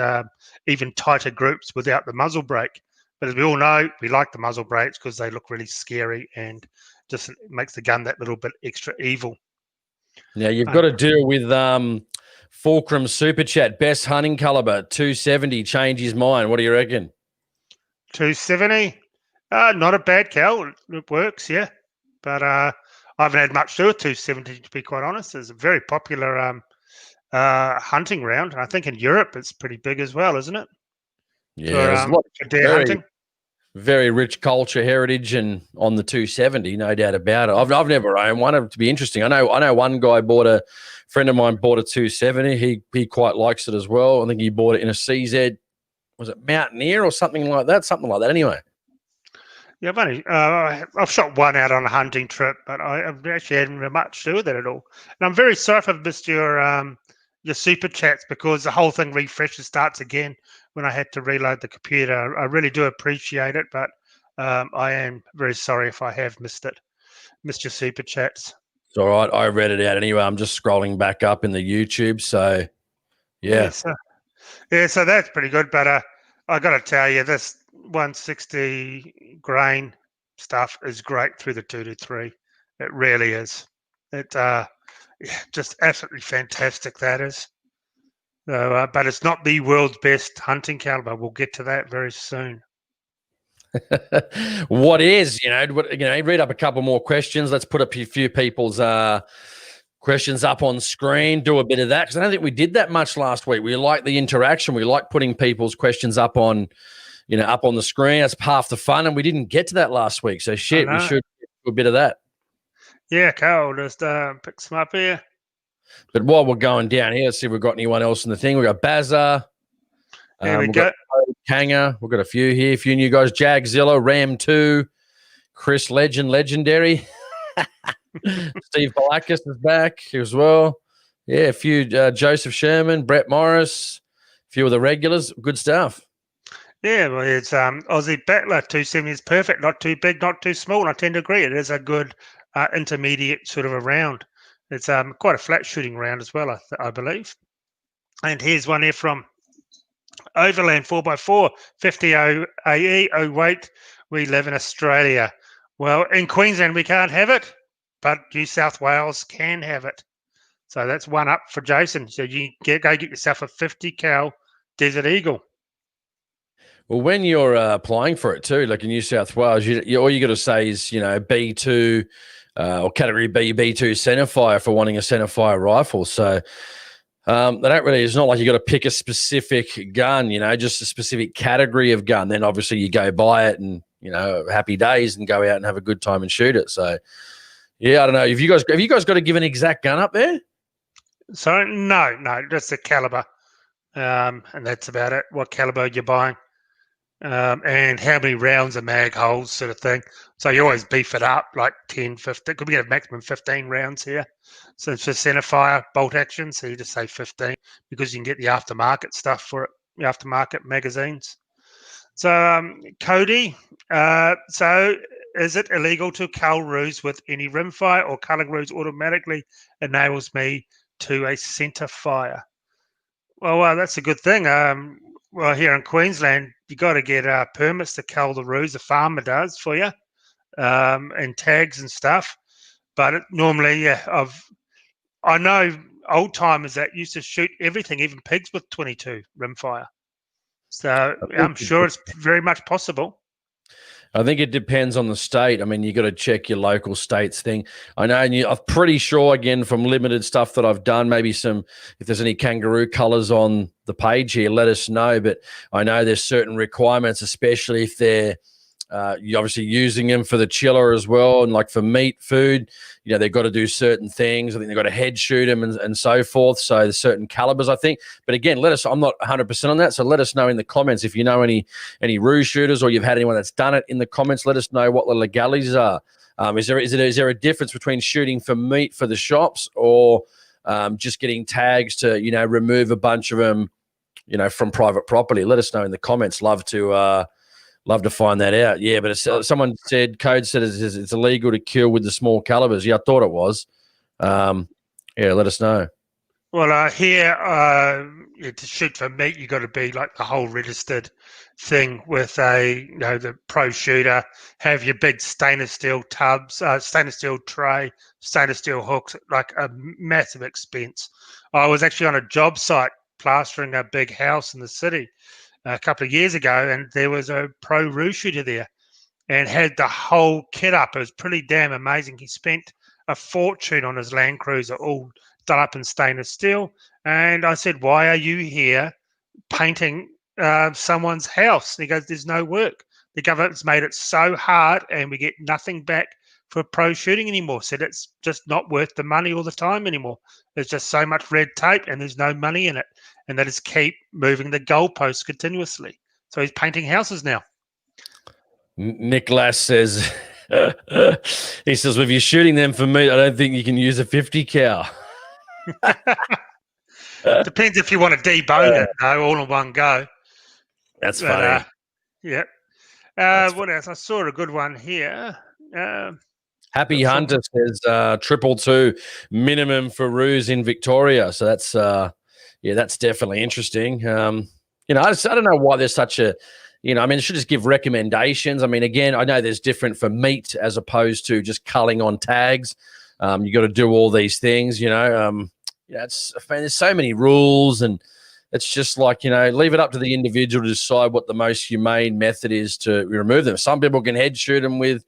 Speaker 1: even tighter groups without the muzzle brake. But as we all know, we like the muzzle brakes because they look really scary and just makes the gun that little bit extra evil.
Speaker 2: Now, you've got to deal with Fulcrum Super Chat, best hunting caliber, 270, change his mind. What do you reckon?
Speaker 1: 270? Not a bad cal. It works, yeah. But I haven't had much to do with 270, to be quite honest. It's a very popular hunting round. I think in Europe it's pretty big as well, isn't it?
Speaker 2: Yeah,
Speaker 1: for deer hunting.
Speaker 2: Very rich culture heritage, and on the 270, no doubt about it. I've never owned one. It'd be interesting. I know one guy friend of mine bought a 270. He quite likes it as well. I think he bought it in a CZ. Was it Mountaineer or something like that? Something like that. Anyway.
Speaker 1: Yeah, I've shot one out on a hunting trip, but I've actually hadn't much to do with it at all. And I'm very sorry if I've missed your super chats, because the whole thing refreshes, starts again when I had to reload the computer. I really do appreciate it, but I am very sorry if I have missed your super chats.
Speaker 2: It's all right. I read it out anyway. I'm just scrolling back up in the YouTube. So, yeah.
Speaker 1: So that's pretty good. But I got to tell you, this 160 grain stuff is great through the 223. It really is. It just absolutely fantastic, that is. So, but it's not the world's best hunting caliber. We'll get to that very soon.
Speaker 2: What is, read up a couple more questions. Let's put a few people's questions up on screen, do a bit of that, because I don't think we did that much last week. We like the interaction. We like putting people's questions up on the screen. That's half the fun, and we didn't get to that last week. So we should do a bit of that.
Speaker 1: Yeah, Carl, just pick some up here.
Speaker 2: But while we're going down here, let's see if we've got anyone else in the thing. We've got Bazza.
Speaker 1: Here we
Speaker 2: We've
Speaker 1: go.
Speaker 2: got Kanga. We've got a few here. A few new guys. Jagzilla, Ram 2, Chris Legendary. Steve Balakis is back as well. Yeah, a few Joseph Sherman, Brett Morris, a few of the regulars. Good stuff.
Speaker 1: Yeah, well, it's Aussie Battler 270 is perfect. Not too big, not too small. I tend to agree. It is a good intermediate sort of a round. It's quite a flat shooting round as well, I believe. And here's one here from Overland 4x4, 50 AE, weight. We live in Australia. Well, in Queensland, we can't have it, but New South Wales can have it. So that's one up for Jason. So you go get yourself a 50 cal Desert Eagle.
Speaker 2: Well, when you're applying for it too, like in New South Wales, all you got to say is, B2 or category B2 centerfire for wanting a centerfire rifle. So they don't really, it's not like you got to pick a specific gun, just a specific category of gun. Then obviously you go buy it and, happy days and go out and have a good time and shoot it. So, yeah, I don't know. Have you guys got to give an exact gun up there?
Speaker 1: So no, just the caliber. And that's about it. What caliber you're buying. And how many rounds a mag holds, sort of thing. So you always beef it up like 10, 15. Could we get a maximum 15 rounds here? So it's for centerfire bolt action, so you just say 15 because you can get the aftermarket stuff for it, the aftermarket magazines. So Cody, so is it illegal to cull ruse with any rimfire, or culling ruse automatically enables me to a centre fire? Well, that's a good thing. Well, here in Queensland, you got to get permits to cull the ruse. The farmer does for you, and tags and stuff. But normally, yeah, I know old timers that used to shoot everything, even pigs, with 22 rimfire. So I'm sure it's very much possible.
Speaker 2: I think it depends on the state. I mean, you got to check your local state's thing. I know, and I'm pretty sure, again, from limited stuff that I've done, maybe if there's any kangaroo colors on the page here, let us know. But I know there's certain requirements, especially if they're you're obviously using them for the chiller as well, and like for meat, food, they've got to do certain things. I think they've got to head shoot them and so forth. So there's certain calibers, I think. But again, I'm not 100% on that. So let us know in the comments if you know any ruse shooters, or you've had anyone that's done it in the comments. Let us know what the legalities are. Is there a difference between shooting for meat for the shops, or just getting tags to, remove a bunch of them, from private property? Let us know in the comments. Love to find that out. Yeah, but someone said, Code said it's illegal to kill with the small calibers. Yeah, I thought it was. Yeah, let us know.
Speaker 1: Well, here, to shoot for meat, you got to be like the whole registered thing with the pro shooter. Have your big stainless steel tubs, stainless steel tray, stainless steel hooks, like a massive expense. I was actually on a job site plastering a big house in the city a couple of years ago, and there was a pro ruse shooter there and had the whole kit up. It was pretty damn amazing. He spent a fortune on his Land Cruiser, all done up in stainless steel. And I said, "Why are you here painting someone's house?" And he goes, "There's no work. The government's made it so hard, and we get nothing back for pro shooting anymore." Said it's just not worth the money all the time anymore. There's just so much red tape, and there's no money in it. And they just keep moving the goalposts continuously. So he's painting houses now.
Speaker 2: Nicholas says, he says, "If you're shooting them for meat, I don't think you can use a 50 cal."
Speaker 1: Depends if you want to debone it, though, all in one go.
Speaker 2: That's funny.
Speaker 1: Yeah. What else? I saw a good one here.
Speaker 2: Happy Hunter says 222 minimum for ruse in Victoria. So that's that's definitely interesting. I don't know why there's such a, it should just give recommendations. I mean, again, I know there's different for meat as opposed to just culling on tags. You got to do all these things, there's so many rules, and it's just like, leave it up to the individual to decide what the most humane method is to remove them. Some people can head shoot them with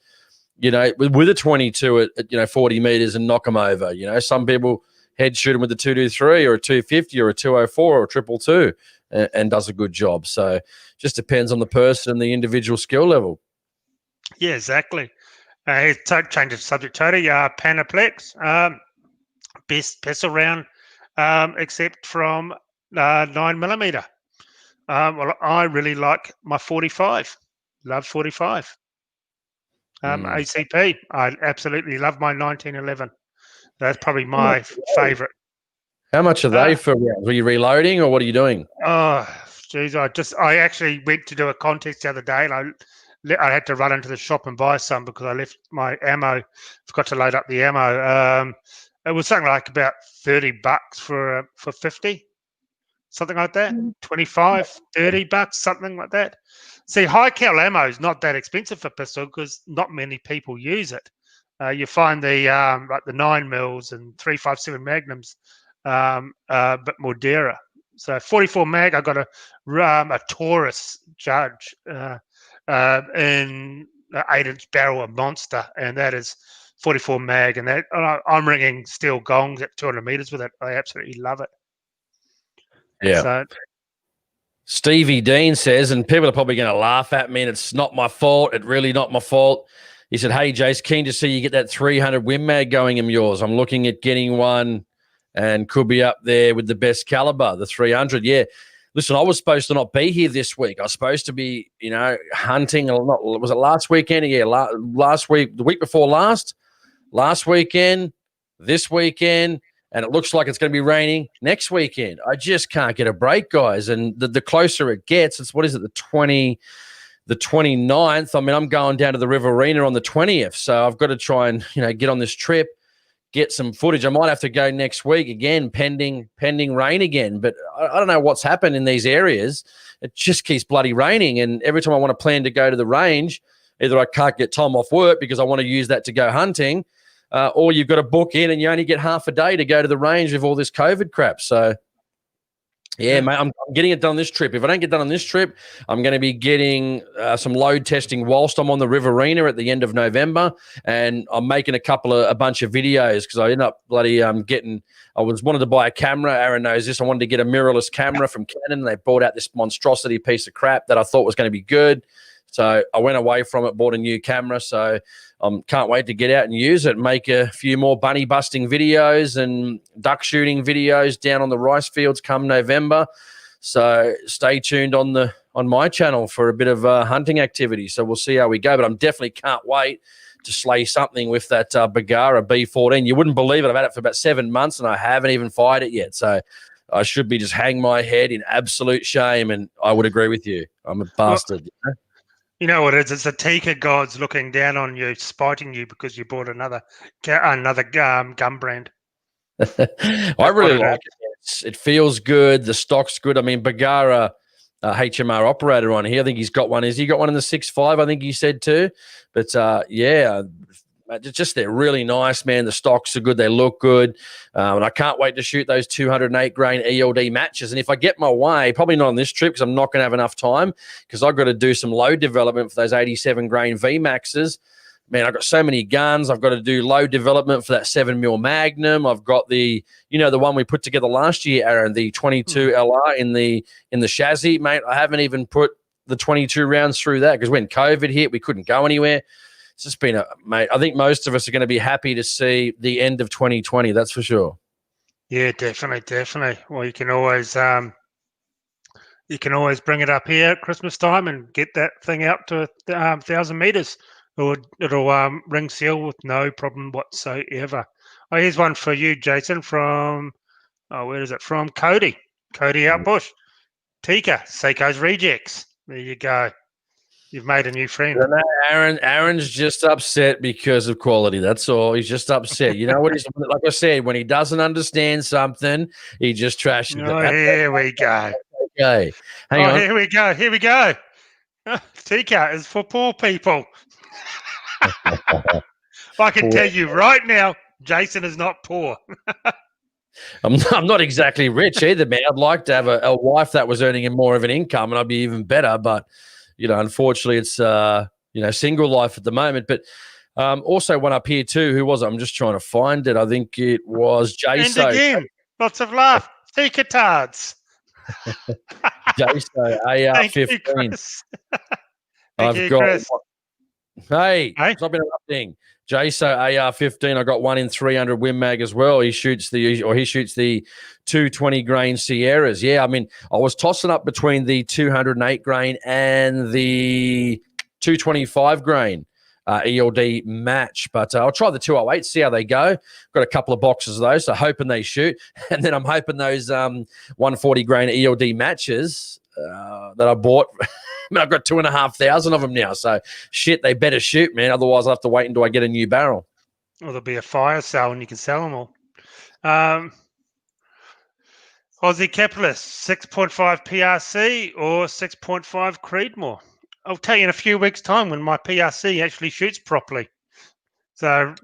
Speaker 2: a 22 at 40 meters and knock them over. Some people head shoot them with a 223 or a 250 or a 204 or a 222 and does a good job. So just depends on the person and the individual skill level.
Speaker 1: Yeah, exactly. Change of subject totally. Panoplex, best pistol round, except from 9mm. Well, I really like my 45. Love 45. ACP. I absolutely love my 1911. That's probably my favourite.
Speaker 2: How much are they for rounds? Were you reloading or what are you doing?
Speaker 1: Oh, geez, I actually went to do a contest the other day, and I had to run into the shop and buy some because I left my ammo. Forgot to load up the ammo. It was something like about $30 for 50, something like that. 25, $30, something like that. See, high cal ammo is not that expensive for pistol because not many people use it. You find the like the 9mm and 357 Magnums, but more dearer. So 44 mag, I got a Taurus Judge in an 8-inch barrel, a monster, and that is 44 mag, and that I'm ringing steel gongs at 200 meters with it. I absolutely love it.
Speaker 2: Yeah.
Speaker 1: So,
Speaker 2: Stevie Dean says, and people are probably going to laugh at me, and it's not my fault. It's really not my fault. He said, "Hey, Jace, keen to see you get that 300 Win Mag going in yours. I'm looking at getting one and could be up there with the best caliber, the 300. Yeah. Listen, I was supposed to not be here this week. I was supposed to be, hunting. Was it last weekend? Yeah, last week, the week before last weekend, this weekend. And it looks like it's going to be raining next weekend. I just can't get a break, guys. And the closer it gets, it's what is it, the 29th. I mean, I'm going down to the Riverina on the 20th. So I've got to try and, get on this trip, get some footage. I might have to go next week again, pending rain again. But I don't know what's happened in these areas. It just keeps bloody raining. And every time I want to plan to go to the range, either I can't get time off work because I want to use that to go hunting, or you've got to book in and you only get half a day to go to the range with all this COVID crap. So, yeah, mate, I'm getting it done on this trip. If I don't get done on this trip, I'm going to be getting some load testing whilst I'm on the Riverina at the end of November, and I'm making a bunch of videos because I ended up wanted to buy a camera. Aaron knows this. I wanted to get a mirrorless camera from Canon. They brought out this monstrosity piece of crap that I thought was going to be good. So I went away from it, bought a new camera. So can't wait to get out and use it, make a few more bunny busting videos and duck shooting videos down on the rice fields come November. So stay tuned on my channel for a bit of hunting activity. So we'll see how we go. But I'm definitely can't wait to slay something with that Bagara B14. You wouldn't believe it. I've had it for about 7 months and I haven't even fired it yet. So I should be just hang my head in absolute shame. And I would agree with you. I'm a bastard.
Speaker 1: Well, you know what it is? It's the Tika gods looking down on you, spiting you because you bought another gun brand.
Speaker 2: I really like it. It feels good. The stock's good. I mean, Bagara, HMR operator on here. I think he's got one. Has he got one in the 6.5? I think he said too. But just they're really nice, man. The stocks are good. They look good. And I can't wait to shoot those 208 grain ELD matches. And if I get my way, probably not on this trip because I'm not going to have enough time because I've got to do some load development for those 87 grain VMAXs. Man, I've got so many guns. I've got to do load development for that 7mm Magnum. I've got the one we put together last year, Aaron, the 22 LR in the chassis, mate. I haven't even put the 22 rounds through that because when COVID hit, we couldn't go anywhere. It's just been mate. I think most of us are going to be happy to see the end of 2020. That's for sure.
Speaker 1: Yeah, definitely. Well, you can always bring it up here at Christmas time and get that thing out to 1,000 meters. It'll ring seal with no problem whatsoever. Oh, here's one for you, Jason, from, where is it from? Cody out bush. Tika, Seiko's Rejects. There you go. You've made a new friend.
Speaker 2: Aaron's just upset because of quality. That's all. He's just upset. You know what? Like I said, when he doesn't understand something, he just trashes it.
Speaker 1: Here we go.
Speaker 2: Okay. Hang on.
Speaker 1: Here we go. Tika is for poor people. I can tell you right now, Jason is not poor.
Speaker 2: I'm not exactly rich either, man. I'd like to have a wife that was earning more of an income, and I'd be even better. But unfortunately, it's single life at the moment. But also one up here too. Who was it? I'm just trying to find it. I think it was Jason.
Speaker 1: And again, lots of laugh. Tika tards.
Speaker 2: Jason AR15.
Speaker 1: Thank you, Chris.
Speaker 2: Hey,
Speaker 1: Hey?
Speaker 2: stop interrupting. JSO AR-15, I got one in 300 Win Mag as well. He shoots the 220 grain Sierras. Yeah, I mean, I was tossing up between the 208 grain and the 225 grain ELD match, but I'll try the 208, see how they go. Got a couple of boxes of those, so hoping they shoot. And then I'm hoping those 140 grain ELD matches that I bought. I mean, I've got 2,500 of them now. So, shit, they better shoot, man. Otherwise, I'll have to wait until I get a new barrel.
Speaker 1: Or there'll be a fire sale and you can sell them all. Aussie Capitalist, 6.5 PRC or 6.5 Creedmoor? I'll tell you in a few weeks' time when my PRC actually shoots properly. So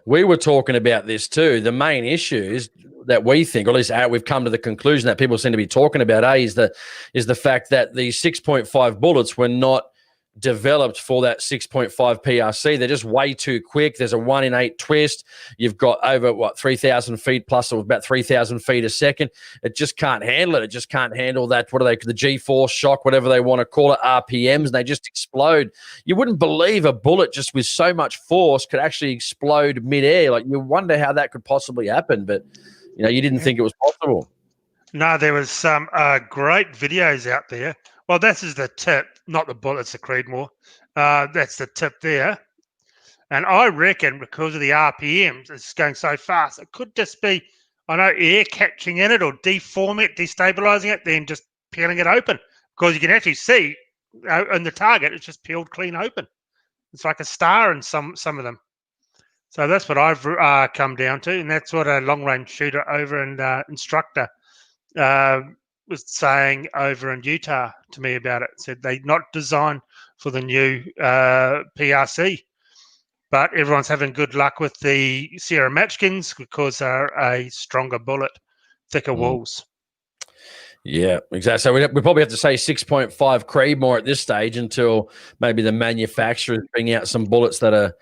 Speaker 2: we were talking about this too. The main issue is that we think, or at least we've come to the conclusion that people seem to be talking about, is the fact that the 6.5 bullets were not developed for that 6.5 PRC. They're just way too quick. There's a 1 in 8 twist. You've got over 3,000 feet plus, or about 3,000 feet a second. It just can't handle it. It just can't handle that. What are they? The G-force shock, whatever they want to call it, RPMs, and they just explode. You wouldn't believe a bullet just with so much force could actually explode midair. Like, you wonder how that could possibly happen, but you didn't think it was possible.
Speaker 1: No, there was some great videos out there. Well, this is the tip, not the bullets, the Creedmoor. That's the tip there. And I reckon because of the RPMs, it's going so fast, it could just be, I know, air catching in it or deforming it, destabilizing it, then just peeling it open. Because you can actually see in the target, it's just peeled clean open. It's like a star in some of them. So that's what I've come down to. And that's what a long-range shooter over and instructor was saying over in Utah to me about it. Said they're not designed for the new PRC, but everyone's having good luck with the Sierra Matchkins because they're a stronger bullet, thicker walls.
Speaker 2: Yeah, exactly. So we probably have to say 6.5 Creedmoor at this stage until maybe the manufacturers bring out some bullets that are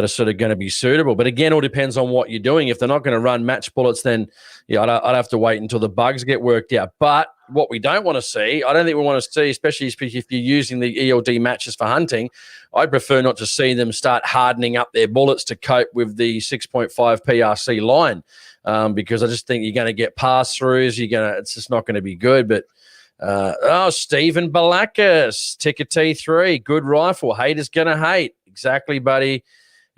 Speaker 2: sort of going to be suitable. But again, it all depends on what you're doing. If they're not going to run match bullets, then I'd have to wait until the bugs get worked out. But what we don't want to see, I don't think we want to see, especially if you're using the ELD matches for hunting, I'd prefer not to see them start hardening up their bullets to cope with the 6.5 PRC line, because I just think you're going to get pass-throughs. It's just not going to be good. But Stephen Balakis, Ticker T3, good rifle. Haters going to hate. Exactly, buddy.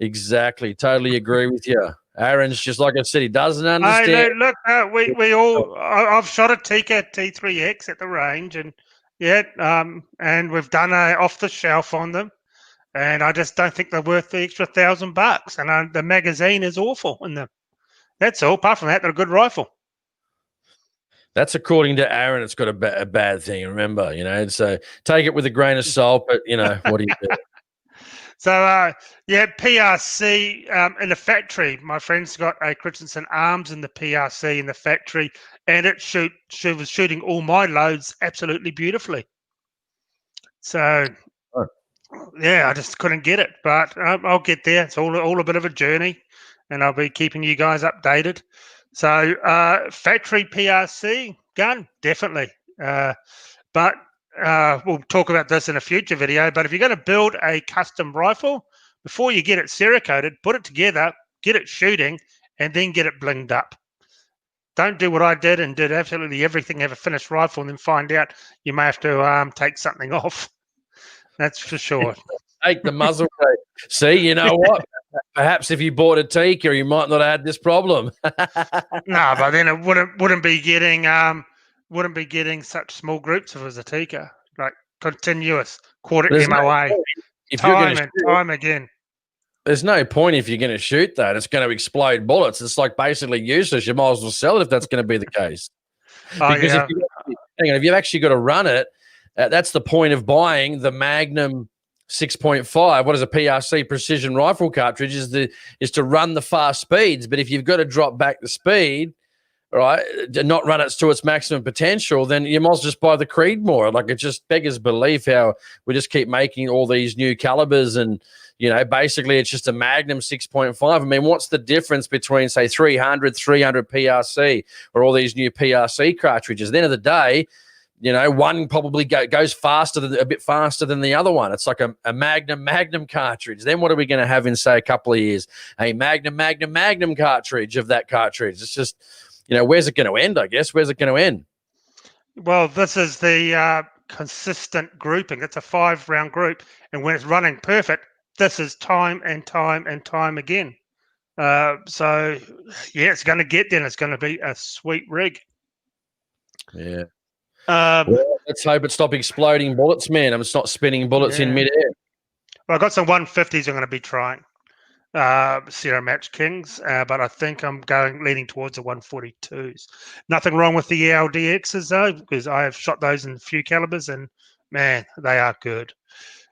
Speaker 2: Exactly. Totally agree with you. Aaron's just like I said, he doesn't understand.
Speaker 1: Hey, look, we all. I've shot a Tikka T3X at the range, and and we've done a off the shelf on them, and I just don't think they're worth the extra $1,000. And the magazine is awful in them. That's all. Apart from that, they're a good rifle.
Speaker 2: That's according to Aaron. It's got a bad thing. Remember, so take it with a grain of salt. But what do you do?
Speaker 1: So, PRC in the factory. My friend's got a Christensen Arms in the PRC in the factory, and she was shooting all my loads absolutely beautifully. So, I just couldn't get it, but I'll get there. It's all a bit of a journey, and I'll be keeping you guys updated. So, factory PRC gun, definitely. But we'll talk about this in a future video, but if you're going to build a custom rifle, before you get it Cerakoted, put it together, get it shooting, and then get it blinged up. Don't do what I did and did absolutely everything, have a finished rifle, and then find out you may have to take something off. That's for sure.
Speaker 2: Take the muzzle plate. See, you know what? Perhaps if you bought a Tikka, you might not have had this problem.
Speaker 1: No, but then it wouldn't be getting such small groups if it was a Tikka, like continuous quarter MOA, time again.
Speaker 2: There's no point if you're going to shoot that. It's going to explode bullets. It's like basically useless. You might as well sell it if that's going to be the case. Because if you've actually got to run it, that's the point of buying the Magnum 6.5. What is a PRC precision rifle cartridge? Is to run the fast speeds. But if you've got to drop back the speed, right, and not run it to its maximum potential, then you might as well just buy the Creedmoor. Like, it just beggars belief how we just keep making all these new calibers, and basically it's just a Magnum 6.5. I mean, what's the difference between, say, 300 PRC or all these new PRC cartridges? At the end of the day, one probably goes a bit faster than the other one. It's like a Magnum cartridge. Then what are we going to have in, say, a couple of years? A Magnum cartridge of that cartridge. It's just, where's it going to end, I guess? Where's it going to end?
Speaker 1: Well, this is the consistent grouping. It's a 5-round group. And when it's running perfect, this is time and time and time again. So, yeah, it's going to get there. It's going to be a sweet rig.
Speaker 2: Yeah. Let's hope it stop exploding bullets, man. I'm not spinning bullets in midair.
Speaker 1: Well, I've got some 150s I'm going to be trying. Sierra Match Kings, but I think I'm leaning towards the 142s. Nothing wrong with the LDXs though, because I have shot those in a few calibers, and man, they are good.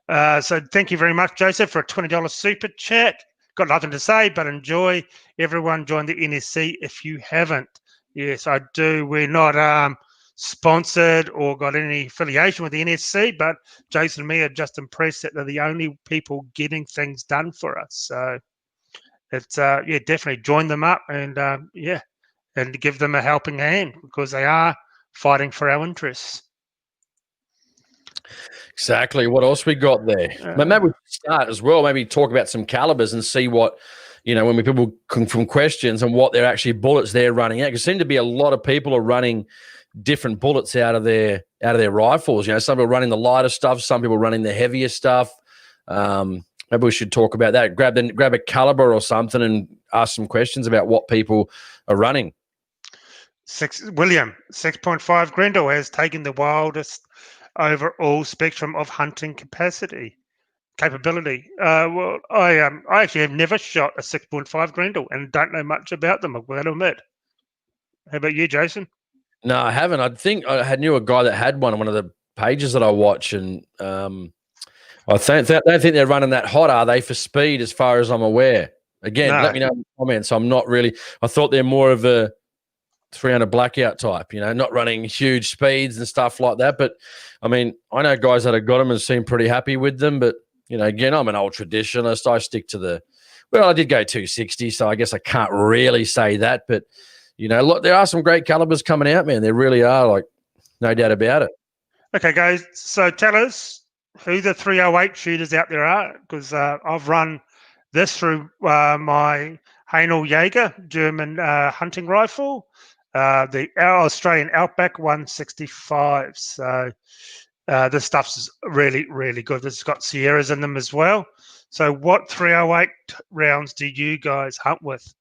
Speaker 1: So thank you very much, Joseph, for a $20 super chat. Got nothing to say, but enjoy. Everyone join the NSC if you haven't. Yes, I do. We're not sponsored or got any affiliation with the NSC, but Jason and me are just impressed that they're the only people getting things done for us. So it's definitely join them up and and give them a helping hand because they are fighting for our interests.
Speaker 2: Exactly. What else we got there? Maybe we start as well. Maybe talk about some calibers and see what, when people come from questions and what they're actually bullets they're running out. Because there seem to be a lot of people are running different bullets out of their rifles. Some people running the lighter stuff, some people running the heavier stuff. Maybe we should talk about that. Grab a caliber or something and ask some questions about what people are running.
Speaker 1: William, 6.5 Grendel has taken the wildest overall spectrum of hunting capability. Well, I actually have never shot a 6.5 Grendel and don't know much about them, I've got to admit. How about you, Jason?
Speaker 2: No, I haven't. I think I knew a guy that had one on one of the pages that I watch, and I don't think they're running that hot, are they, for speed, as far as I'm aware? Again, Let me know in the comments. I'm not really – I thought they're more of a 300 blackout type, not running huge speeds and stuff like that. But, I mean, I know guys that have got them and seem pretty happy with them. But, again, I'm an old traditionalist. I stick to I did go 260, so I guess I can't really say that. But, look, there are some great calibers coming out, man. There really are, like, no doubt about it.
Speaker 1: Okay, guys. So tell us who the 308 shooters out there are, because I've run this through my Hainel Jaeger German hunting rifle, the Australian Outback 165. So this stuff's really, really good. This has got Sierras in them as well. So what 308 rounds do you guys hunt with?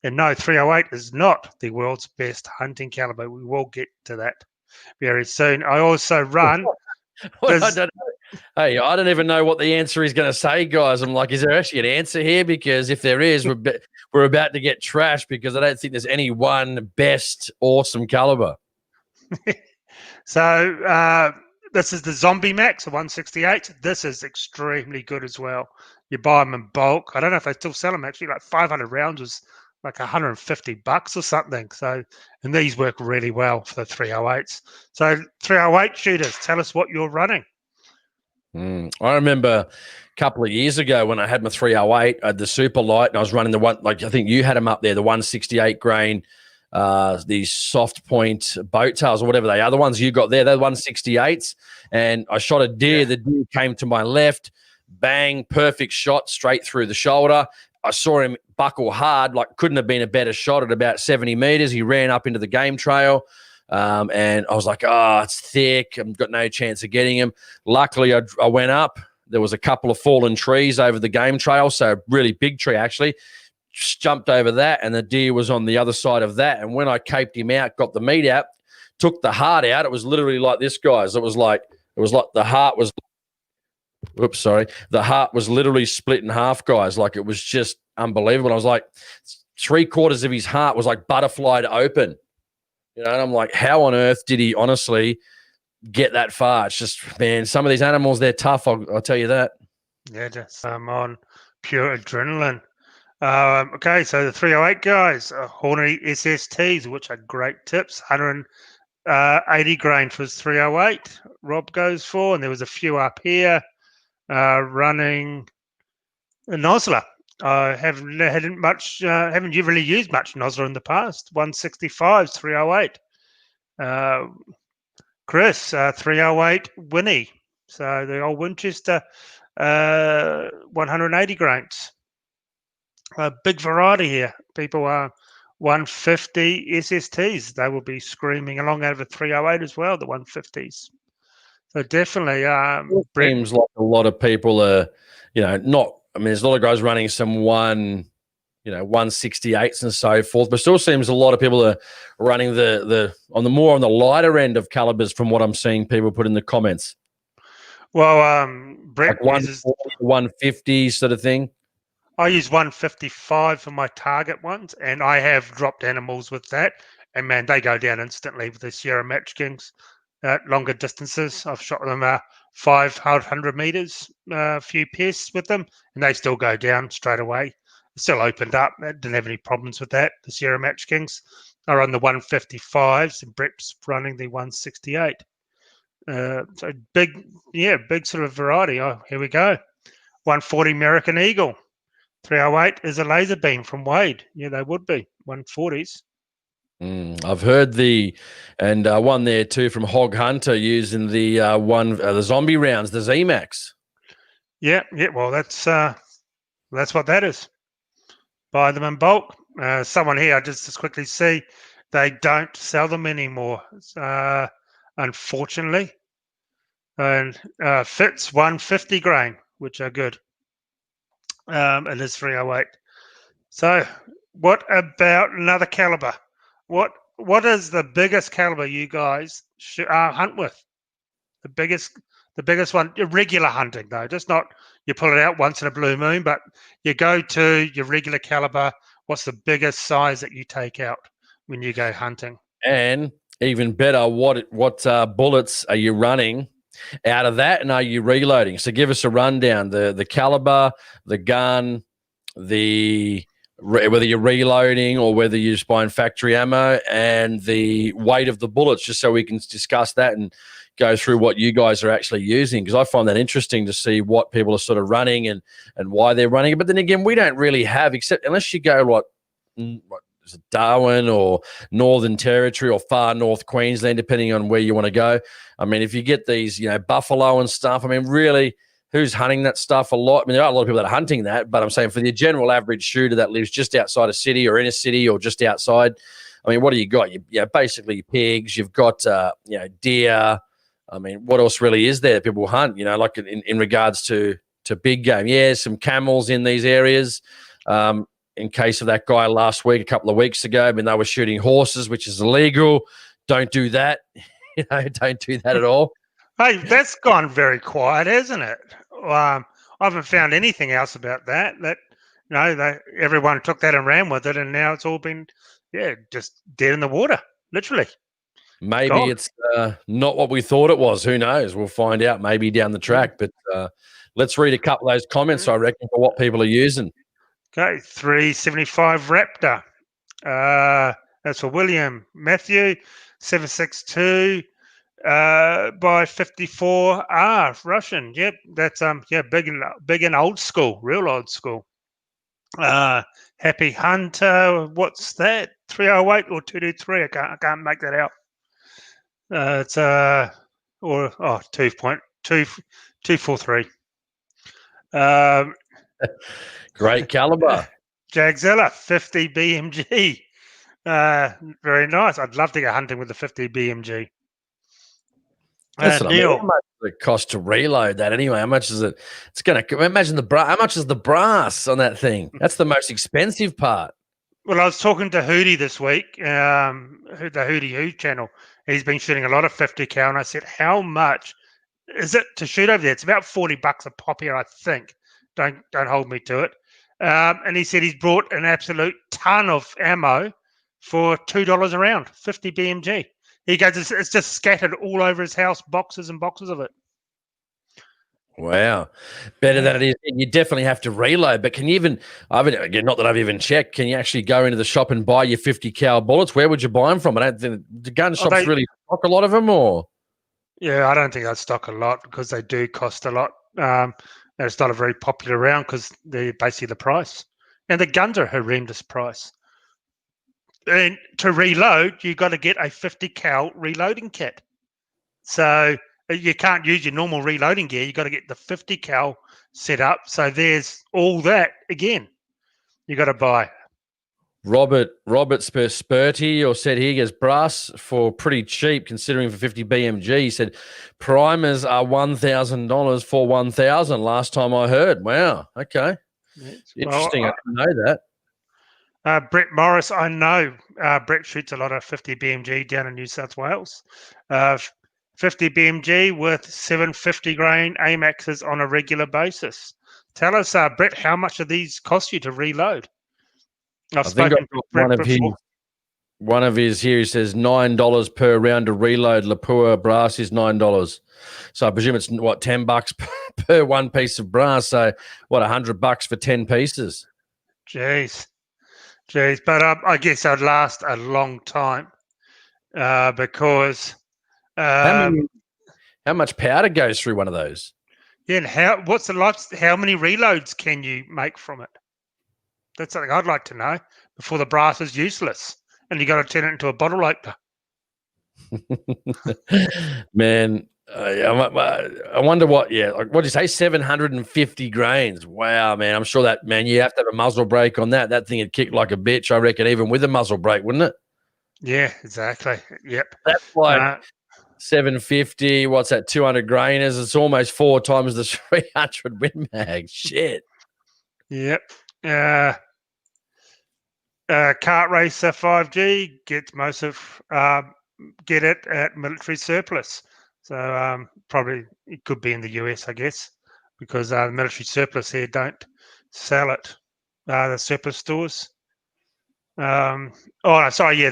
Speaker 1: And no, 308 is not the world's best hunting caliber. We will get to that very soon. I also run.
Speaker 2: Hey, I don't even know what the answer is going to say, guys. I'm like, is there actually an answer here? Because if there is, we're about to get trashed because I don't think there's any one best awesome caliber.
Speaker 1: So this is the Zombie Max, a 168. This is extremely good as well. You buy them in bulk. I don't know if they still sell them actually. Like 500 rounds was like $150 or something. So, and these work really well for the 308s. So 308 shooters, tell us what you're running.
Speaker 2: I remember a couple of years ago when I had my 308, I had the super light, and I was running the one, like I think you had them up there, the 168 grain, these soft point boat tails or whatever they are. The ones you got there, they're 168s. And I shot a deer. Yeah. The deer came to my left, bang, perfect shot straight through the shoulder. I saw him buckle hard, like couldn't have been a better shot at about 70 meters. He ran up into the game trail. And I was like, oh, it's thick. I've got no chance of getting him. Luckily, I went up. There was a couple of fallen trees over the game trail, so a really big tree actually. Just jumped over that, and the deer was on the other side of that. And when I caped him out, got the meat out, took the heart out, it was literally like this, guys. It was like the heart was – oops, sorry. The heart was literally split in half, guys. Like it was just unbelievable. I was like 3/4 of his heart was like butterflied open. And I'm like, how on earth did he honestly get that far? It's just, man, some of these animals, they're tough. I'll tell you that.
Speaker 1: Yeah, just on pure adrenaline. Okay, so the 308 guys, Hornady SSTs, which are great tips. 180 grain for his 308. Rob goes for, and there was a few up here running a Nosler. I haven't you really used much Nosler in the past? 165s, 308. Chris, 308 Winnie. So the old Winchester, 180 grains. A big variety here. People are 150 SSTs. They will be screaming along over 308 as well, the 150s. So definitely,
Speaker 2: It
Speaker 1: Brett.
Speaker 2: seems like a lot of people are, not. I mean, there's a lot of guys running some 168s and so forth, but still seems a lot of people are running the on the lighter end of calibers from what I'm seeing people put in the comments.
Speaker 1: Well, Brett
Speaker 2: Like 140, 150 sort of thing.
Speaker 1: I use 155 for my target ones, and I have dropped animals with that, and man, they go down instantly with the Sierra Match Kings at longer distances. I've shot them 500 meters, a few pairs with them, and they still go down straight away. Still opened up. I didn't have any problems with that. The Sierra Match Kings are on the 155s, and Brett's running the 168. So big sort of variety. Oh, here we go. 140 American Eagle. 308 is a laser beam from Wade. Yeah, they would be 140s.
Speaker 2: I've heard one there too from Hog Hunter using the the zombie rounds, the ZMAX.
Speaker 1: Yeah. Well, that's what that is. Buy them in bulk. Someone here, I just quickly see, they don't sell them anymore. Unfortunately, and fits 150 grain, which are good. And it's 308. So, what about another caliber? What is the biggest caliber you guys hunt with? The biggest one, regular hunting though, just not you pull it out once in a blue moon, but you go to your regular caliber. What's the biggest size that you take out when you go hunting?
Speaker 2: And even better, what bullets are you running out of that, and are you reloading? So give us a rundown: the caliber, the gun, whether you're reloading or whether you're just buying factory ammo, and the weight of the bullets, just so we can discuss that and go through what you guys are actually using, because I find that interesting to see what people are sort of running and why they're running it. But then again, we don't really have, except unless you go what is it, Darwin or Northern Territory or far north Queensland, depending on where you want to go. I mean, if you get these, buffalo and stuff, I mean, really, who's hunting that stuff a lot? I mean, there are a lot of people that are hunting that, but I'm saying for the general average shooter that lives just outside a city or in a city or just outside, I mean, what do you got? Basically pigs, you've got, deer. I mean, what else really is there that people hunt, like in regards to big game? Yeah, some camels in these areas. In case of that guy last week, a couple of weeks ago, I mean, they were shooting horses, which is illegal. Don't do that. Don't do that at all.
Speaker 1: Hey, that's gone very quiet, hasn't it? I haven't found anything else about that. Everyone took that and ran with it, and now it's all been, just dead in the water, literally.
Speaker 2: Maybe it's not what we thought it was. Who knows? We'll find out maybe down the track. But let's read a couple of those comments, I reckon, for what people are using.
Speaker 1: Okay, 375 Raptor. That's for William. Matthew, 762 by 54R Russian. Yep, that's big and old school, real old school. Happy Hunter, what's that? 308 or 223? I can't make that out. It's 2.243.
Speaker 2: Great caliber.
Speaker 1: Jagzilla, 50 BMG. Very nice. I'd love to go hunting with the 50 BMG.
Speaker 2: That's what
Speaker 1: Neil.
Speaker 2: I mean. How much does it cost to reload that anyway? How much is it? It's going to imagine how much is the brass on that thing? That's the most expensive part.
Speaker 1: Well, I was talking to Hootie this week, the Hootie Who channel. He's been shooting a lot of 50 cal, and I said, how much is it to shoot over there? It's about $40 a pop here, I think. Don't hold me to it. And he said he's brought an absolute ton of ammo for $2 a round, 50 BMG. He goes, it's just scattered all over his house, boxes and boxes of it.
Speaker 2: Wow. Better than it is. You definitely have to reload, but can you even, again, not that I've even checked, can you actually go into the shop and buy your 50 cal bullets? Where would you buy them from? I don't think the gun shops really stock a lot of them, or?
Speaker 1: Yeah, I don't think they stock a lot because they do cost a lot. It's not a very popular round because they're basically the price. And the guns are a horrendous price. And to reload, you got to get a 50 cal reloading kit. So you can't use your normal reloading gear. You got to get the 50 cal set up. So there's all that again. You got to buy.
Speaker 2: Robert Spurty or said he gets brass for pretty cheap considering for 50 BMG. He said primers are $1,000 for 1,000 last time I heard. Wow. Okay.
Speaker 1: Yes.
Speaker 2: Interesting.
Speaker 1: Well,
Speaker 2: I didn't know
Speaker 1: that. Brett Morris, I know Brett shoots a lot of 50 BMG down in New South Wales. 50 BMG with 750 grain AMAXs on a regular basis. Tell us, Brett, how much of these cost you to reload? I've
Speaker 2: I think
Speaker 1: spoken
Speaker 2: I've
Speaker 1: to
Speaker 2: got
Speaker 1: Brett before.
Speaker 2: one of his here. He says $9 per round to reload. Lapua brass is $9. So I presume it's what, $10 per one piece of brass. So what, $100 for 10 pieces?
Speaker 1: Jeez. But I guess I'd last a long time because
Speaker 2: How much powder goes through one of those?
Speaker 1: yeah. And what's the life? How many reloads can you make from it? That's something I'd like to know before the brass is useless and you got to turn it into a bottle opener.
Speaker 2: Man, I wonder what. Yeah, like what did you say? 750 grains. Wow, man. I'm sure that man. You have to have a muzzle brake on that. That thing would kick like a bitch. I reckon, even with a muzzle brake, wouldn't it?
Speaker 1: Yeah, exactly. Yep.
Speaker 2: That's like 750. What's that? 200 grainers. It's almost 4 times the 300 Win Mag. Shit.
Speaker 1: Yep. Kart Racer 5G gets most of get it at military surplus. So probably it could be in the US, I guess, because the military surplus here don't sell it. The surplus stores. The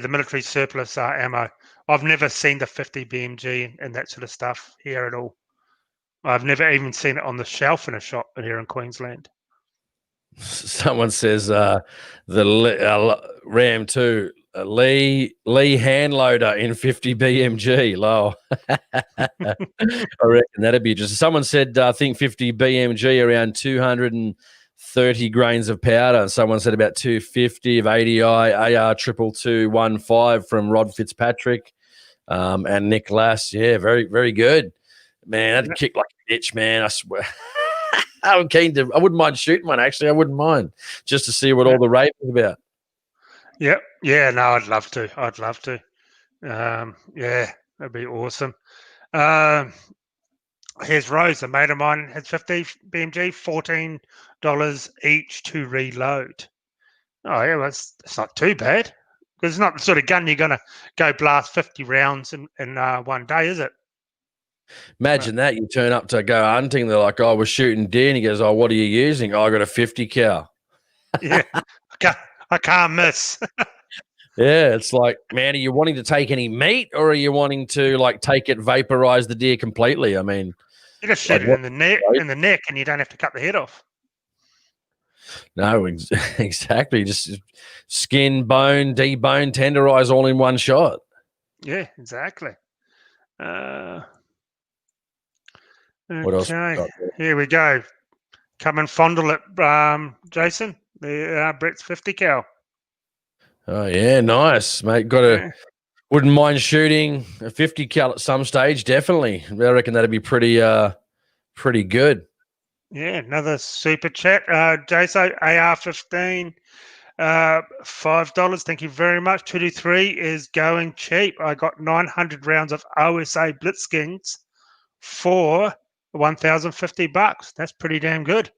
Speaker 1: military surplus ammo. I've never seen the 50 BMG and that sort of stuff here at all. I've never even seen it on the shelf in a shop here in Queensland.
Speaker 2: Someone says the Ram 2 Lee hand loader in 50 BMG. Low. I reckon that'd be just. Someone said I think 50 BMG around 230 grains of powder. And someone said about 250 of ADI AR 22215 from Rod Fitzpatrick and Nick Lass. Yeah, very very good. Man, that'd kick like a bitch, man. I swear. I'm keen to. I wouldn't mind shooting one. Actually, I wouldn't mind just to see what all the rave is about.
Speaker 1: Yep. Yeah. No, I'd love to. Yeah, that'd be awesome. Here's Rose, a mate of mine, has 50 BMG, $14 each to reload. Oh yeah, well, it's not too bad because it's not the sort of gun you're gonna go blast 50 rounds in one day, is it?
Speaker 2: Imagine that you turn up to go hunting. They're like, "Oh, we're shooting deer," and he goes, "Oh, what are you using?" "Oh, I got a 50 cal."
Speaker 1: Yeah, I can't miss.
Speaker 2: Yeah, it's like, man, are you wanting to take any meat, or are you wanting to like take it, vaporize the deer completely? I mean,
Speaker 1: You just shoot
Speaker 2: like,
Speaker 1: it in the neck, and you don't have to cut the head off.
Speaker 2: No, exactly. Just skin, bone, debone, tenderize all in one shot.
Speaker 1: Yeah, exactly.
Speaker 2: What else?
Speaker 1: Okay, here we go. Come and fondle it, Jason. The Brett's 50 cal.
Speaker 2: Oh yeah, nice, mate. Wouldn't mind shooting a 50 cal at some stage. Definitely, I reckon that'd be pretty good.
Speaker 1: Yeah, another super chat. Jason, AR-15, $5. Thank you very much. 223 is going cheap. I got 900 rounds of OSA Blitzkings for $1,050. That's pretty damn good.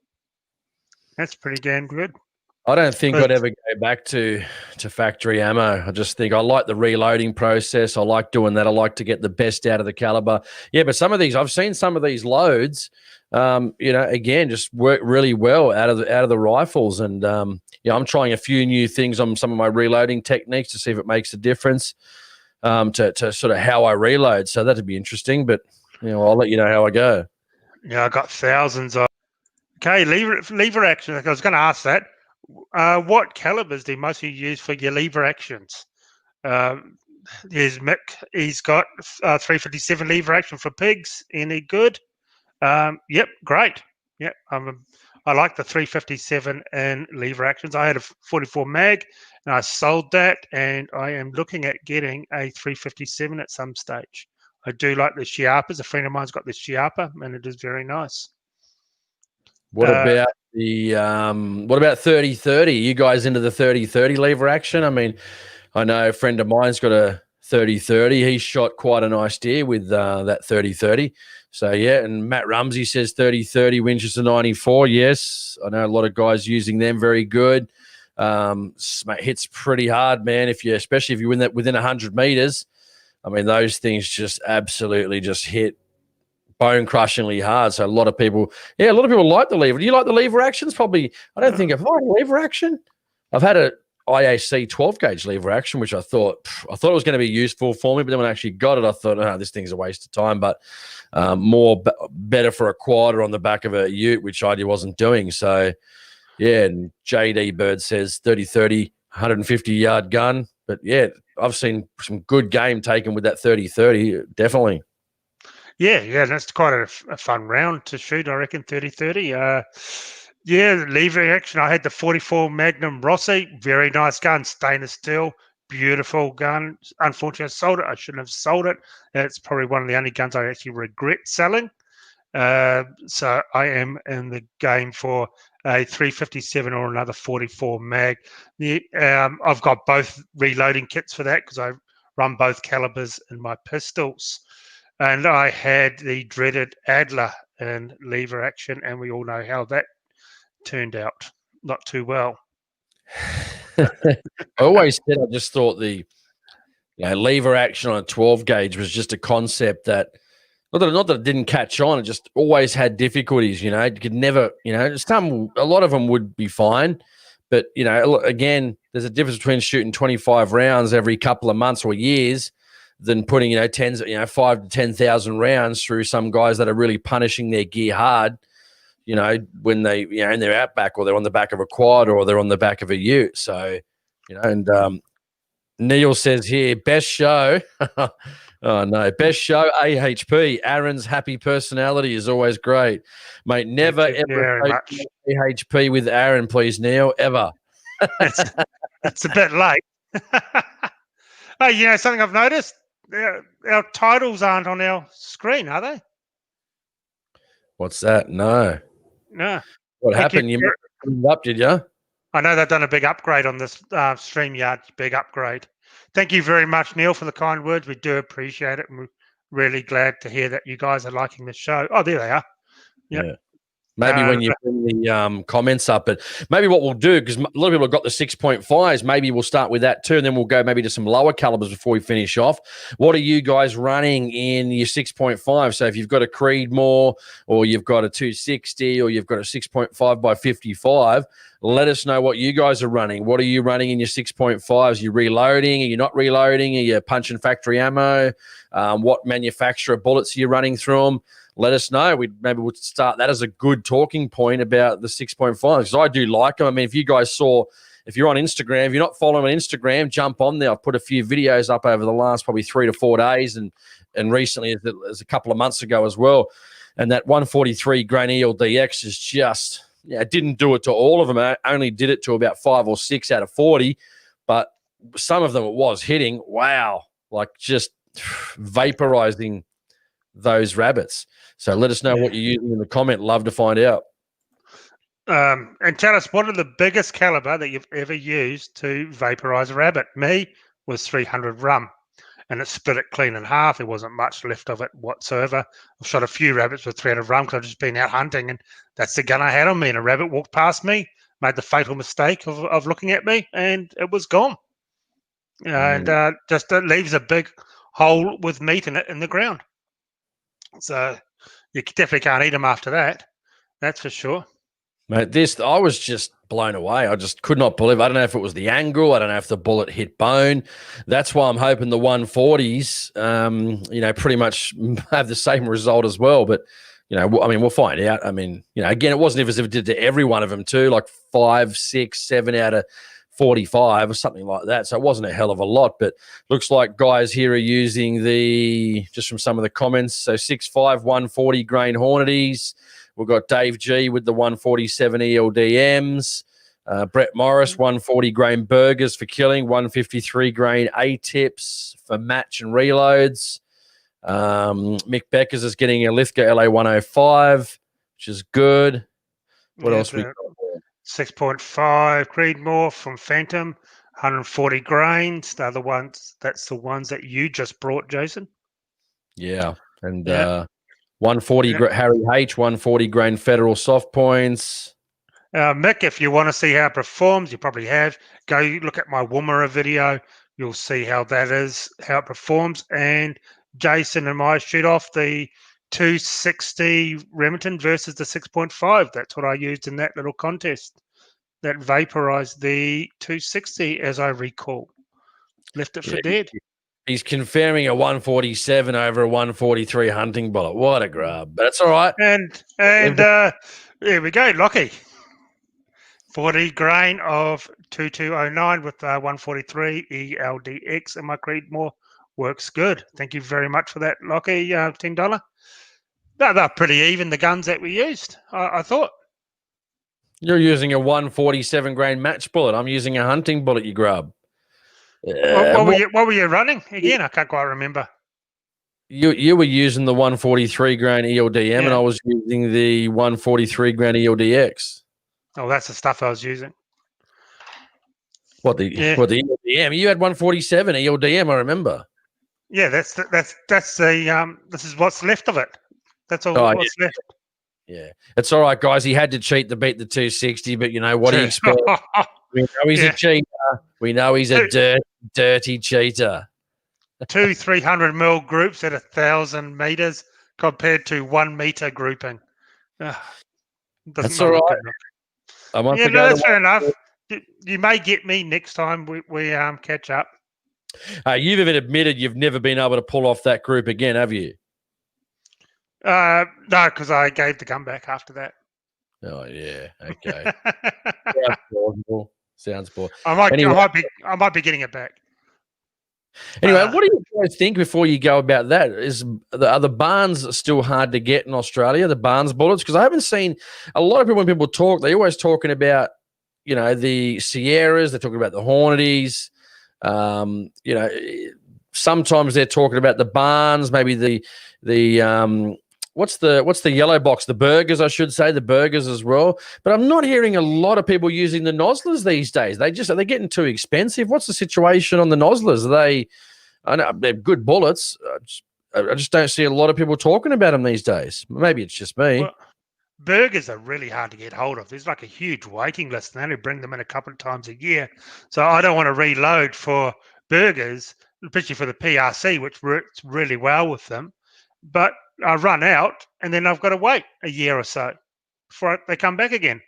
Speaker 2: I don't think I'd ever go back to factory ammo. I just think I like the reloading process. I like doing that. I like to get the best out of the caliber. Yeah, but I've seen some of these loads, again, just work really well out of the rifles. And I'm trying a few new things on some of my reloading techniques to see if it makes a difference to sort of how I reload. So that'd be interesting. But I'll let you know how I go.
Speaker 1: Yeah, I got thousands of. Okay, lever action. I was going to ask that. What calibers do most of you use for your lever actions? Here's Mick. He's got 357 lever action for pigs. Any good? Yep, great. Yep, I like the 357 and lever actions. I had a 44 mag, and I sold that, and I am looking at getting a 357 at some stage. I do like the Chiapas. A friend of mine's got the Chiapa, and it is very nice.
Speaker 2: What about the 30-30? You guys into the 30-30 lever action? I mean, I know a friend of mine's got a 30-30. He shot quite a nice deer with that 30-30. So, yeah, and Matt Rumsey says 30-30 Winchester 94. Yes, I know a lot of guys using them. Very good. Hits pretty hard, man, especially if you're within 100 meters. I mean, those things just absolutely just hit bone-crushingly hard. So a lot of people like the lever. Do you like the lever actions? Probably, I don't think I've had a lever action. I've had a IAC 12-gauge lever action, which I thought it was going to be useful for me, but then when I actually got it, I thought, this thing's a waste of time, but better for a quad or on the back of a ute, which I wasn't doing. So, yeah, and JD Bird says 30-30, 150-yard gun. But, yeah, I've seen some good game taken with that 30-30, definitely.
Speaker 1: Yeah, that's quite a fun round to shoot, I reckon, 30-30. Yeah, the lever action. I had the 44 Magnum Rossi, very nice gun, stainless steel, beautiful gun. Unfortunately, I sold it. I shouldn't have sold it. It's probably one of the only guns I actually regret selling. So I am in the game for a 357 or another 44 mag. I've got both reloading kits for that because I run both calibers in my pistols. And I had the dreaded Adler in lever action, and we all know how that turned out. Not too well.
Speaker 2: I always said I just thought the lever action on a 12 gauge was just a concept that not that it didn't catch on, it just always had difficulties. You could never, a lot of them would be fine, but again, there's a difference between shooting 25 rounds every couple of months or years than putting 5 to 10,000 rounds through some guys that are really punishing their gear hard. When they in their outback, or they're on the back of a quad, or they're on the back of a ute. So, and Neil says here, best show. Oh no, best show AHP. Aaron's happy personality is always great, mate. Never ever AHP with Aaron, please, Neil, ever.
Speaker 1: It's a bit late. Hey, something I've noticed? Our titles aren't on our screen, are they?
Speaker 2: What's that? No. What happened? You messed up, did you?
Speaker 1: I know they've done a big upgrade on this StreamYard, big upgrade. Thank you very much, Neil, for the kind words. We do appreciate it, and we're really glad to hear that you guys are liking the show. Oh, there they are. Yep.
Speaker 2: Yeah. Maybe when you bring the comments up, but maybe what we'll do, because a lot of people have got the 6.5s, maybe we'll start with that too, and then we'll go maybe to some lower calibers before we finish off. What are you guys running in your 6.5? So if you've got a Creedmoor, or you've got a 260, or you've got a 6.5 by 55, let us know what you guys are running. What are you running in your 6.5s? Are you reloading? Are you not reloading? Are you punching factory ammo? What manufacturer bullets are you running through them? Let us know. Maybe we'll start that as a good talking point about the 6.5, because I do like them. I mean, if you guys if you're on Instagram, if you're not following on Instagram, jump on there. I've put a few videos up over the last probably 3 to 4 days, and recently as a couple of months ago as well. And that 143 grain ELDX is just, it didn't do it to all of them. I only did it to about 5 or 6 out of 40, but some of them it was hitting. Wow, like just vaporizing those rabbits. So let us know what you're using in the comment. Love to find out.
Speaker 1: And tell us, what are the biggest caliber that you've ever used to vaporize a rabbit? Me was 300 rum, and it split it clean in half. There wasn't much left of it whatsoever. I've shot a few rabbits with 300 rum because I've just been out hunting, and that's the gun I had on me. And a rabbit walked past me, made the fatal mistake of looking at me, and it was gone. And just it leaves a big hole with meat in it in the ground. So you definitely can't eat them after that. That's for sure.
Speaker 2: Mate, I was just blown away. I just could not believe. I don't know if it was the angle. I don't know if the bullet hit bone. That's why I'm hoping the 140s, pretty much have the same result as well. But, I mean, we'll find out. I mean, again, it wasn't as if it did to every one of them too, like 5, 6, 7 out of 45 or something like that. So it wasn't a hell of a lot, but looks like guys here are using just from some of the comments. So 6.5, 140 grain Hornadies. We've got Dave G with the 147 ELDMs. Brett Morris, 140 grain burgers for killing, 153 grain A-tips for match and reloads. Mick Beckers is getting a Lithgow LA 105, which is good. What else we got?
Speaker 1: 6.5 Creedmoor from Phantom, 140 grains. They're the ones. That's the ones that you just brought, Jason.
Speaker 2: Yeah, and
Speaker 1: Yeah.
Speaker 2: 140 Harry H, 140 grain Federal soft points.
Speaker 1: Mick, if you want to see how it performs, you probably have. Go look at my Woomera video. You'll see how that is, how it performs. And Jason and I shoot off the 260 Remington versus the 6.5. That's what I used in that little contest. That vaporized the 260, as I recall. Left it for dead.
Speaker 2: He's confirming a 147 over a 143 hunting bullet. What a grub. But it's all right.
Speaker 1: And there we go, Lockie. 40 grain of 2209 with 143 ELDX and my Creedmoor works good. Thank you very much for that, Lockie. $10. They're pretty even, the guns that we used, I thought.
Speaker 2: You're using a 147 grain match bullet. I'm using a hunting bullet, you grub.
Speaker 1: What were you running again? I can't quite remember.
Speaker 2: You were using the 143 grain ELDM, and I was using the 143 grain ELDX.
Speaker 1: Oh, that's the stuff I was using.
Speaker 2: What the ELDM? You had 147 ELDM, I remember.
Speaker 1: Yeah, that's the this is what's left of it. That's all what's left.
Speaker 2: Yeah, it's all right, guys. He had to cheat to beat the 260, but you know what do you expect? We know he's a cheater. We know he's a dirty cheater.
Speaker 1: 2 300 groups at 1,000 meters compared to 1 meter grouping.
Speaker 2: That's all right.
Speaker 1: That's fair enough. You may get me next time we catch up.
Speaker 2: You've even admitted you've never been able to pull off that group again, have you?
Speaker 1: No, because I gave the gun back after that.
Speaker 2: Oh yeah, okay. Sounds plausible.
Speaker 1: I might be getting it back.
Speaker 2: Anyway, what do you guys think before you go about that? Are the Barnes still hard to get in Australia? The Barnes bullets, because I haven't seen a lot of people when people talk. They're always talking about the Sierras. They're talking about the Hornadies. Sometimes they're talking about the Barnes, maybe the what's the yellow box? The burgers, I should say, the burgers as well. But I'm not hearing a lot of people using the Noslers these days. Are they getting too expensive? What's the situation on the Noslers? I know they're good bullets. I just don't see a lot of people talking about them these days. Maybe it's just me.
Speaker 1: Well, burgers are really hard to get hold of. There's like a huge waiting list, and they only bring them in a couple of times a year. So I don't want to reload for burgers, especially for the PRC, which works really well with them. But I run out, and then I've got to wait a year or so before they come back again.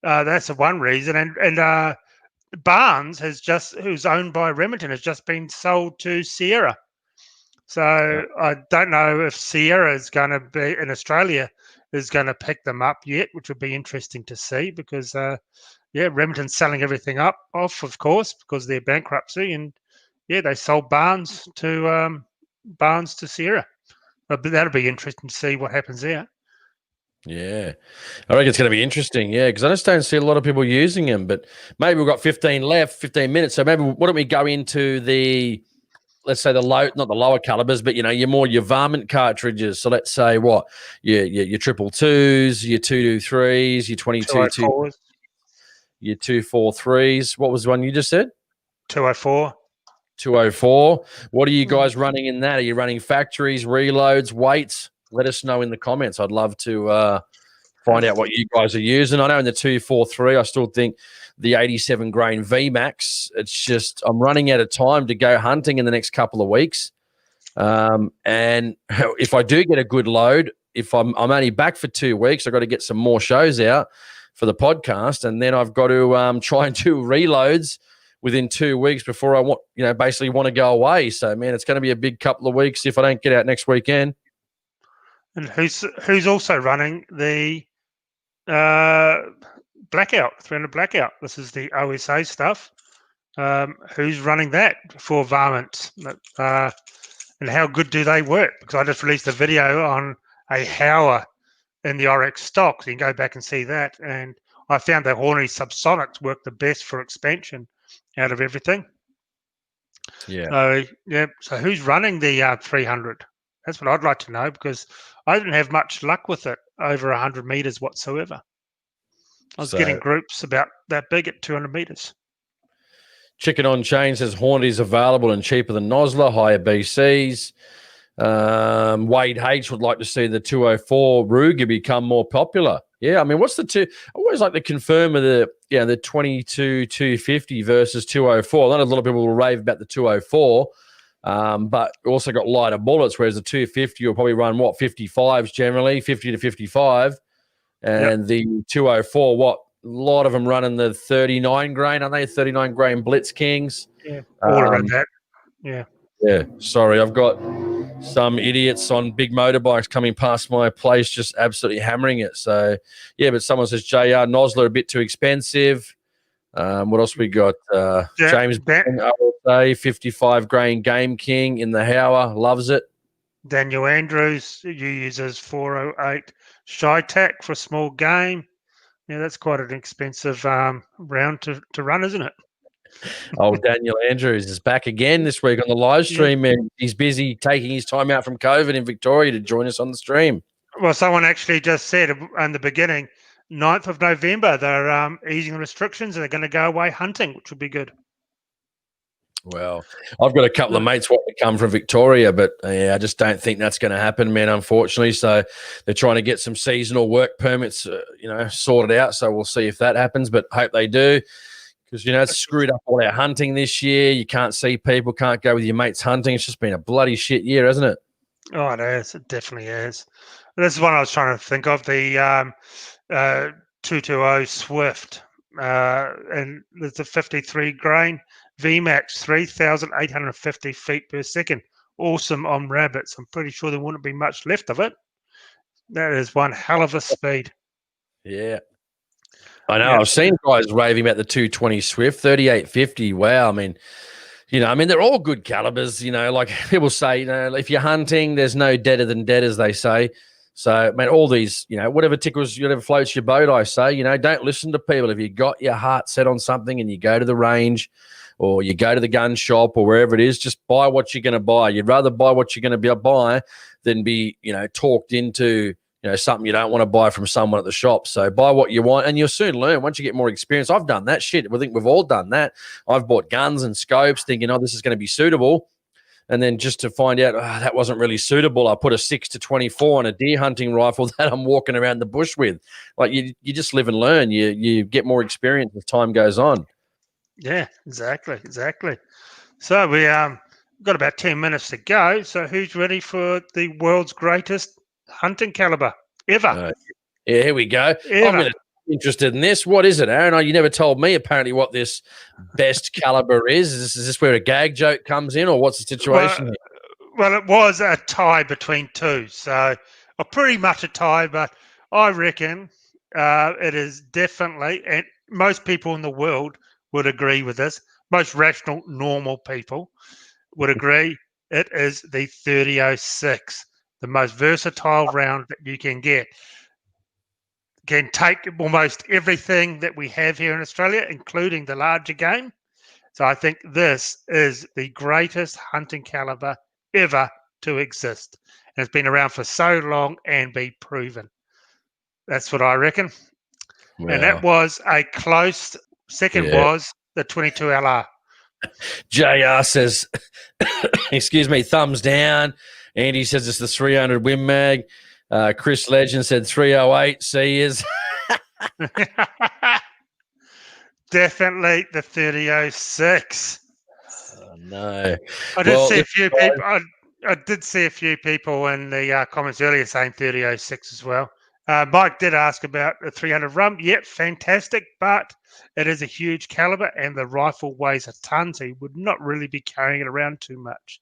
Speaker 1: That's the one reason. And Barnes who's owned by Remington, has just been sold to Sierra. So I don't know if Sierra is going to be in Australia is going to pick them up yet, which would be interesting to see because Remington's selling everything off, of course, because of their bankruptcy, and they sold Barnes to Sierra. But that'll be interesting to see what happens there.
Speaker 2: Yeah, I reckon it's going to be interesting. Yeah, because I just don't see a lot of people using them. But maybe we've got 15 minutes. So maybe why don't we go into let's say not the lower calibers, but your varmint cartridges. So let's say your 222s, your 223s, your 22 your 243s. What was the one you just said?
Speaker 1: 204.
Speaker 2: 204. What are you guys running in that? Are you running factories, reloads, weights? Let us know in the comments. I'd love to find out what you guys are using. I know in the 243, I still think the 87 grain VMAX, it's just I'm running out of time to go hunting in the next couple of weeks. And if I do get a good load, if I'm only back for 2 weeks, I've got to get some more shows out for the podcast. And then I've got to try and do reloads within 2 weeks before I want to go away. So, man, it's going to be a big couple of weeks if I don't get out next weekend.
Speaker 1: And who's also running the Blackout, 300 Blackout? This is the OSA stuff. Who's running that for varmints? And how good do they work? Because I just released a video on a Hauer in the Oryx stock. So you can go back and see that. And I found that Hornady Subsonics work the best for expansion out of everything.
Speaker 2: Yeah.
Speaker 1: So who's running the 300 That's what I'd like to know, because I didn't have much luck with it over 100 meters whatsoever. I was getting
Speaker 2: So
Speaker 1: groups about that big at 200 meters.
Speaker 2: Chicken on Chain says Hornety's available and cheaper than Nosler, higher BCs. Wade H would like to see the 204 Ruger become more popular. Yeah, I mean, what's the two? I always like to confirm the 22 250 versus 204. I know a lot of people will rave about the 204, but also got lighter bullets, whereas the 250 will probably run 55s generally, 50 to 55, and the 204 a lot of them running the 39 grain, aren't they? 39 grain Blitz Kings.
Speaker 1: Yeah, all around that. Yeah.
Speaker 2: Yeah, sorry, I've got some idiots on big motorbikes coming past my place just absolutely hammering it. So, yeah, but someone says JR Nosler a bit too expensive. What else we got? James OSA, 55 grain Game King in the Hour, loves it.
Speaker 1: Daniel Andrews uses 408 Shytac for a small game. Yeah, that's quite an expensive round to run, isn't it?
Speaker 2: Daniel Andrews is back again this week on the live stream, and he's busy taking his time out from COVID in Victoria to join us on the stream.
Speaker 1: Well, someone actually just said in the beginning, 9th of November, they're easing the restrictions and they're going to go away hunting, which would be good.
Speaker 2: Well, I've got a couple of mates wanting to come from Victoria, but I just don't think that's going to happen, man, unfortunately. So they're trying to get some seasonal work permits, sorted out. So we'll see if that happens, but hope they do. Because, it's screwed up all our hunting this year. You can't see people, can't go with your mates hunting. It's just been a bloody shit year, hasn't it?
Speaker 1: Oh, it is. It definitely is. This is one I was trying to think of, the 220 Swift. And there's a 53 grain VMAX, 3,850 feet per second. Awesome on rabbits. I'm pretty sure there wouldn't be much left of it. That is one hell of a speed.
Speaker 2: Yeah. I know. I've seen guys raving about the 220 Swift, 3850. Wow. I mean, they're all good calibers. Like people say, if you're hunting, there's no deader than dead, as they say. So, man, all these, whatever tickles, whatever floats your boat, I say, don't listen to people. If you got your heart set on something and you go to the range or you go to the gun shop or wherever it is, just buy what you're going to buy. You'd rather buy what you're going to buy than be, talked into, something you don't want to buy from someone at the shop. So buy what you want and you'll soon learn once you get more experience. I've done that shit. I think we've all done that. I've bought guns and scopes thinking, this is going to be suitable. And then just to find out, that wasn't really suitable, I put a 6-24 on a deer hunting rifle that I'm walking around the bush with. Like you just live and learn. You get more experience as time goes on.
Speaker 1: Yeah, exactly. So we got about 10 minutes to go. So who's ready for the world's greatest hunting caliber ever?
Speaker 2: Yeah, here we go. I'm interested in this. What is it, Aaron? You never told me apparently what this best caliber is. Is this where a gag joke comes in, or what's the situation?
Speaker 1: Well, it was a tie between two. So pretty much a tie, but I reckon it is definitely, and most people in the world would agree with this, most rational, normal people would agree, it is the 3006, the most versatile round that you can get. Can take almost everything that we have here in Australia, including the larger game. So I think this is the greatest hunting caliber ever to exist. And it's been around for so long and be proven. That's what I reckon. Wow. And that was a close second was the 22LR.
Speaker 2: JR says, excuse me, thumbs down. Andy says it's the 300 Win Mag. Chris Legend said 308. See is
Speaker 1: definitely the 3006.
Speaker 2: Oh, no.
Speaker 1: I did see a few people. I did see a few people in the comments earlier saying 3006 as well. Mike did ask about the 300 rum. Yep, fantastic, but it is a huge caliber and the rifle weighs a ton, so you would not really be carrying it around too much.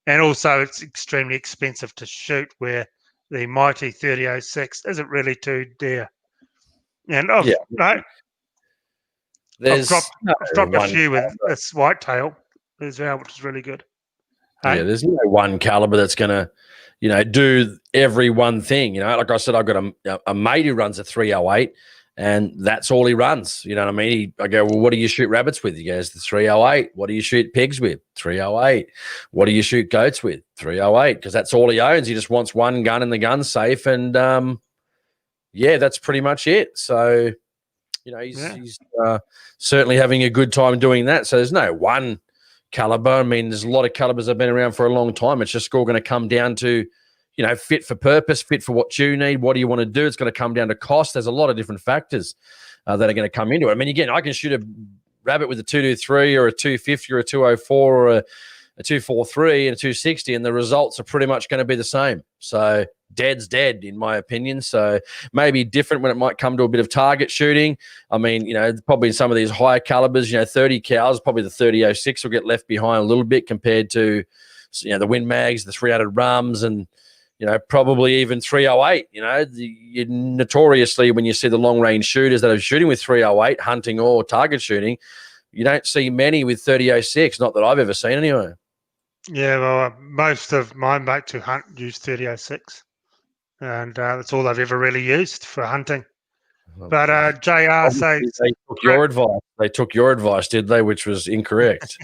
Speaker 1: And also, it's extremely expensive to shoot, where the mighty 3006 isn't really too dear. And I've dropped a few with this whitetail as well, which is really good.
Speaker 2: Hey? Yeah, there's no one caliber that's going to, do every one thing. Like I said, I've got a mate who runs a 308 And that's all he runs. You know what I mean? I go, well, what do you shoot rabbits with? He goes, the 308. What do you shoot pigs with? 308. What do you shoot goats with? 308. Because that's all he owns. He just wants one gun in the gun safe. And that's pretty much it. So, he's certainly having a good time doing that. So there's no one caliber. I mean, there's a lot of calibers that have been around for a long time. It's just all going to come down to, fit for purpose, fit for what you need. What do you want to do? It's going to come down to cost. There's a lot of different factors that are going to come into it. I mean, again, I can shoot a rabbit with a 223 or a 250 or a 204 or a 243 and a 260, and the results are pretty much going to be the same. So dead's dead, in my opinion. So maybe different when it might come to a bit of target shooting. I mean, probably in some of these higher calibers, 30 cals, probably the 30-06 will get left behind a little bit compared to, the Win Mags, the 300 Rums, and probably even 308. You notoriously, when you see the long-range shooters that are shooting with 308, hunting or target shooting, you don't see many with 30-06, not that I've ever seen anyway.
Speaker 1: Yeah, well, most of my mates who hunt use 30-06, and that's all they've ever really used for hunting. But JR says...
Speaker 2: They took your advice. They took your advice, did they, which was incorrect?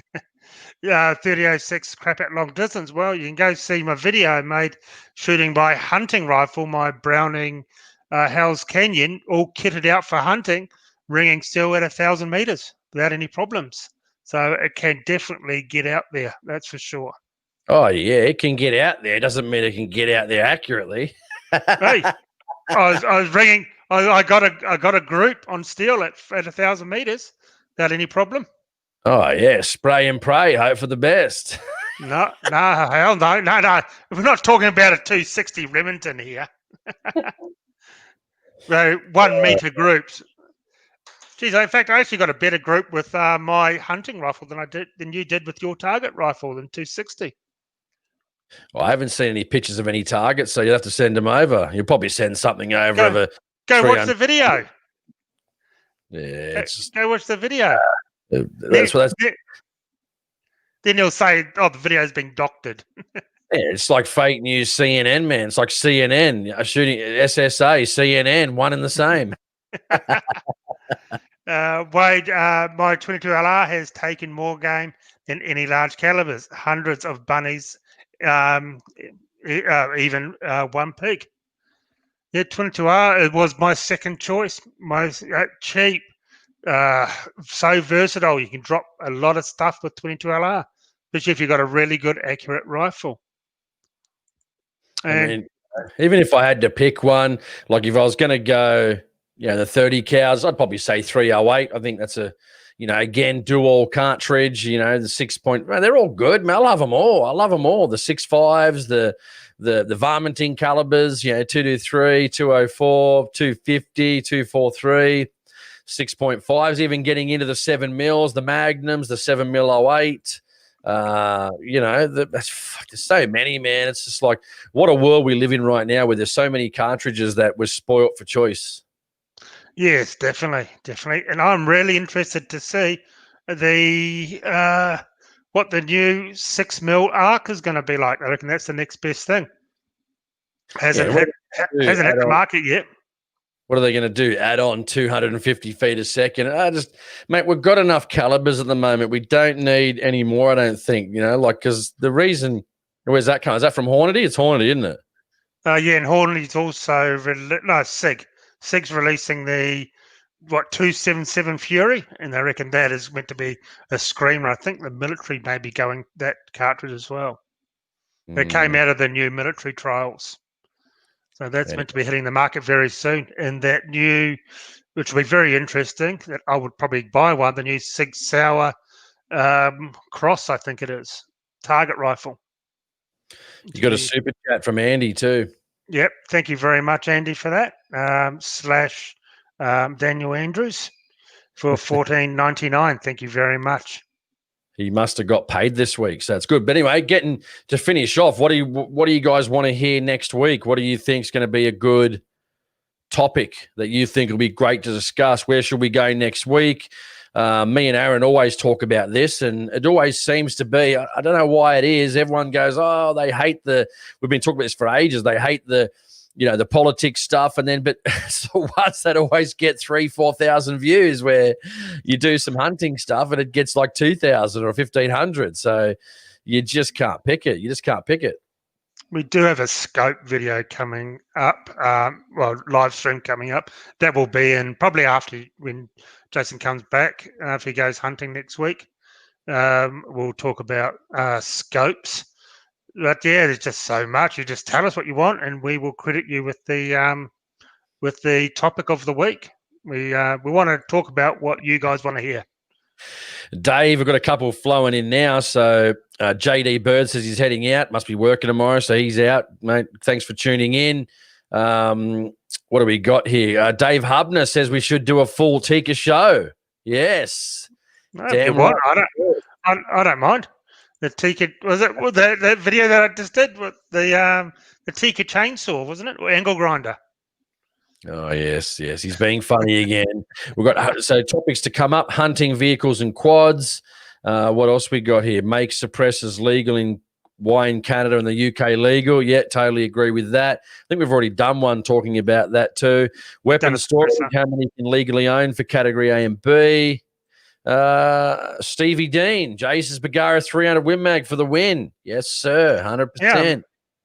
Speaker 1: Yeah, 30-06 crap at long distance. Well, you can go see my video I made shooting by hunting rifle, my Browning Hell's Canyon, all kitted out for hunting, ringing still at 1,000 meters without any problems. So it can definitely get out there, that's for sure.
Speaker 2: Oh, yeah, it can get out there. It doesn't mean it can get out there accurately.
Speaker 1: Hey, I was ringing. I got a group on steel at 1,000 meters without any problem.
Speaker 2: Oh, yeah, spray and pray, hope for the best.
Speaker 1: No, hell no. We're not talking about a 260 Remington here. 1 meter groups. Geez, in fact, I actually got a better group with my hunting rifle than you did with your target rifle than 260.
Speaker 2: Well, I haven't seen any pictures of any targets, so you'll have to send them over. You'll probably send something over.
Speaker 1: Go watch the video.
Speaker 2: Yeah,
Speaker 1: go watch the video.
Speaker 2: Then
Speaker 1: you'll say, "Oh, the video's been doctored."
Speaker 2: Yeah, it's like fake news CNN, man. It's like CNN shooting SSA, CNN, one and the same.
Speaker 1: Wade, my 22 LR has taken more game than any large calibers. Hundreds of bunnies, even one pig. Yeah, 22R, it was my second choice. Most cheap. So versatile. You can drop a lot of stuff with 22 LR, especially if you've got a really good, accurate rifle.
Speaker 2: And I mean, even if I had to pick one, like if I was going to go, the 30 cows, I'd probably say 308. I think that's a, again, dual cartridge, the 6 point, they're all good, man. I love them all. The 6.5s, the varminting calibers, 223, 204, 250, 243. 6.5s, even getting into the 7 mils, the Magnums, the 7 mil 08. There's so many, man. It's just like, what a world we live in right now where there's so many cartridges that we're spoilt for choice.
Speaker 1: Yes, definitely. And I'm really interested to see what the new 6 mil arc is going to be like. I reckon that's the next best thing. Hasn't hit the market yet.
Speaker 2: What are they going to do? Add on 250 feet a second? Mate, we've got enough calibers at the moment. We don't need any more, I don't think, because the reason, where's that coming? Is that from Hornady? It's Hornady, isn't it?
Speaker 1: Yeah, and Hornady's also, SIG's releasing the, 277 Fury, and they reckon that is meant to be a screamer. I think the military may be going that cartridge as well. It came out of the new military trials. So that's meant to be hitting the market very soon. And that new, which will be very interesting, that I would probably buy one, the new Sig Sauer Cross, I think it is, target rifle.
Speaker 2: You got a super chat from Andy too.
Speaker 1: Yep. Thank you very much, Andy, for that. / Daniel Andrews for $14.99. Thank you very much.
Speaker 2: He must have got paid this week, so that's good. But anyway, getting to finish off, what do you guys want to hear next week? What do you think is going to be a good topic that you think will be great to discuss? Where should we go next week? Me and Aaron always talk about this, and it always seems to be, I don't know why it is, everyone goes, oh, they hate we've been talking about this for ages, they hate the the politics stuff, and then but it's the ones that always get 3,000-4,000 views where you do some hunting stuff and it gets like 2,000 or 1,500. So you just can't pick it. You just can't pick it.
Speaker 1: We do have a scope video coming up, live stream coming up. That will be in probably after when Jason comes back, if he goes hunting next week. We'll talk about scopes. But yeah, there's just so much. You just tell us what you want, and we will credit you with the topic of the week. We want to talk about what you guys want to hear.
Speaker 2: Dave, we've got a couple flowing in now. So JD Bird says he's heading out. Must be working tomorrow, so he's out, mate. Thanks for tuning in. What do we got here? Dave Hubner says we should do a full Tika show. Yes.
Speaker 1: No, damn right. I don't mind. The Tika, was it that video that I just did with the Tika chainsaw, wasn't it? Or angle grinder.
Speaker 2: Oh, yes. He's being funny again. We've got topics to come up: hunting, vehicles, and quads. What else we got here? Make suppressors legal in Canada and the UK legal. Yeah, totally agree with that. I think we've already done one talking about that too. Weapon storage, how many can legally own for category A and B. Stevie Dean, Jace's Bagara 300 Win Mag for the win. Yes, sir, 100%. Yeah,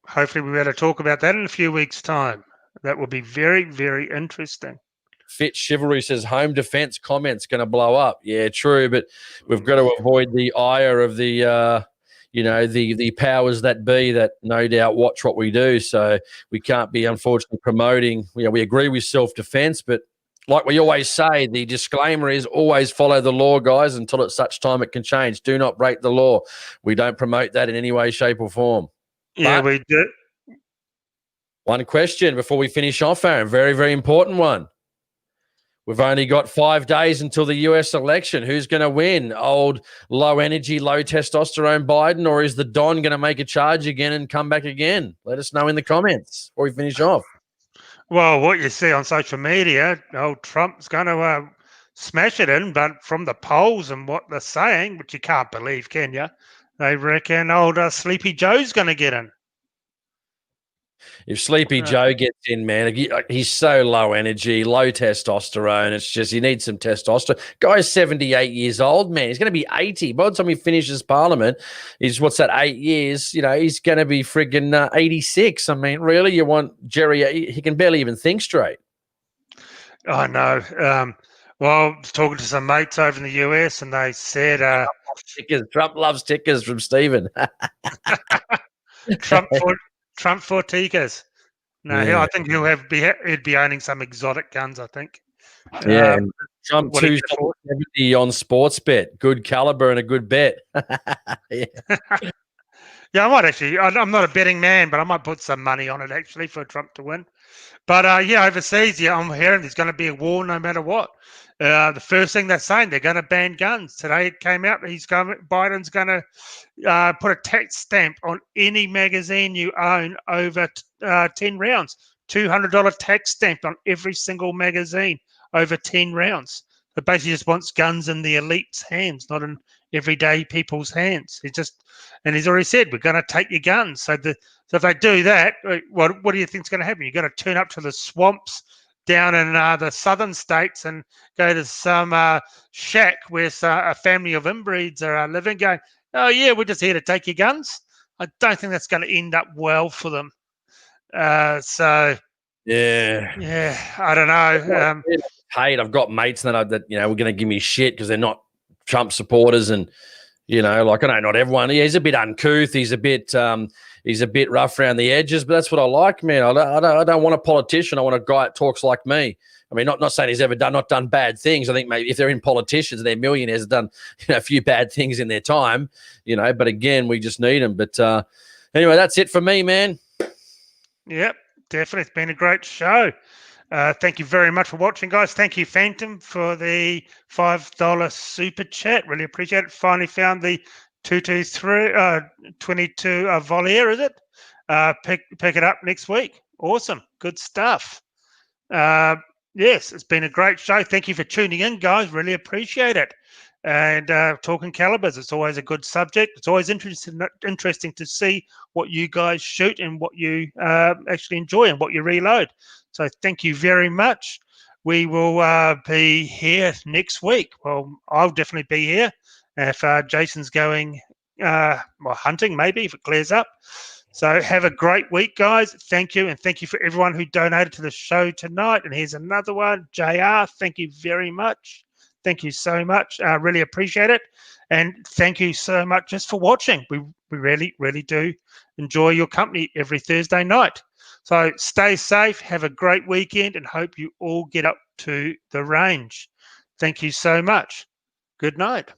Speaker 1: hopefully we'll be able to talk about that in a few weeks' time. That will be very, very interesting.
Speaker 2: Fit Chivalry says home defense comments going to blow up. Yeah, true, but we've got to avoid the ire of the the powers that be that no doubt watch what we do. So we can't be, unfortunately, promoting. We agree with self-defense, but like we always say, the disclaimer is always follow the law, guys, until at such time it can change. Do not break the law. We don't promote that in any way, shape, or form.
Speaker 1: Yeah, we do.
Speaker 2: One question before we finish off, Aaron. Very, very important one. We've only got 5 days until the US election. Who's going to win? Old low energy, low testosterone Biden, or is the Don going to make a charge again and come back again? Let us know in the comments before we finish off.
Speaker 1: Well, what you see on social media, old Trump's going to smash it in, but from the polls and what they're saying, which you can't believe, can you? They reckon old Sleepy Joe's going to get in.
Speaker 2: If Sleepy Joe gets in, man, he's so low energy, low testosterone. It's just you need some testosterone. Guy's 78 years old, man. He's going to be 80. By the time he finishes Parliament, what's that, 8 years? He's going to be friggin' 86. I mean, really, you want Jerry? He can barely even think straight.
Speaker 1: I know. Well, I was talking to some mates over in the US, and they said
Speaker 2: Trump loves tickers from Stephen.
Speaker 1: Trump for Tikas. No, yeah. I think he'd be owning some exotic guns, I think.
Speaker 2: Yeah, Trump 270 on sports bet. Good caliber and a good bet.
Speaker 1: Yeah. Yeah, I might actually. I'm not a betting man, but I might put some money on it actually for Trump to win. But overseas, I'm hearing there's going to be a war no matter what. The first thing they're saying, they're going to ban guns. Today it came out Biden's going to put a tax stamp on any magazine you own over 10 rounds. $200 tax stamp on every single magazine over 10 rounds. It basically just wants guns in the elite's hands, not in everyday people's hands. He's already said, we're going to take your guns. So if they do that, what do you think is going to happen? You're going to turn up to the swamps down in the southern states and go to some shack where a family of inbreeds are living, going, oh, yeah, we're just here to take your guns. I don't think that's going to end up well for them. Yeah, I don't know.
Speaker 2: I've got mates that we're going to give me shit because they're not Trump supporters, and I know not everyone. He's a bit uncouth. He's a bit rough around the edges, but that's what I like, man. I don't want a politician. I want a guy that talks like me. I mean, not saying he's ever not done bad things. I think maybe if they're in politicians and they're millionaires, have done a few bad things in their time, But again, we just need them. But anyway, that's it for me, man.
Speaker 1: Yep, definitely. It's been a great show. Thank you very much for watching, guys. Thank you, Phantom, for the $5 super chat. Really appreciate it. Finally found the 22 Voliere, is it? Pick it up next week. Awesome. Good stuff. Yes, it's been a great show. Thank you for tuning in, guys. Really appreciate it. and talking calibers. It's always a good subject. It's always interesting to see what you guys shoot and what you actually enjoy and what you reload. So thank you very much. We will be here next week. Well, I'll definitely be here. If Jason's going hunting, maybe if it clears up. So have a great week, guys. Thank you. And thank you for everyone who donated to the show tonight. And here's another one. JR, thank you very much. Thank you so much. I really appreciate it. And thank you so much just for watching. We really, really do enjoy your company every Thursday night. So stay safe. Have a great weekend and hope you all get up to the range. Thank you so much. Good night.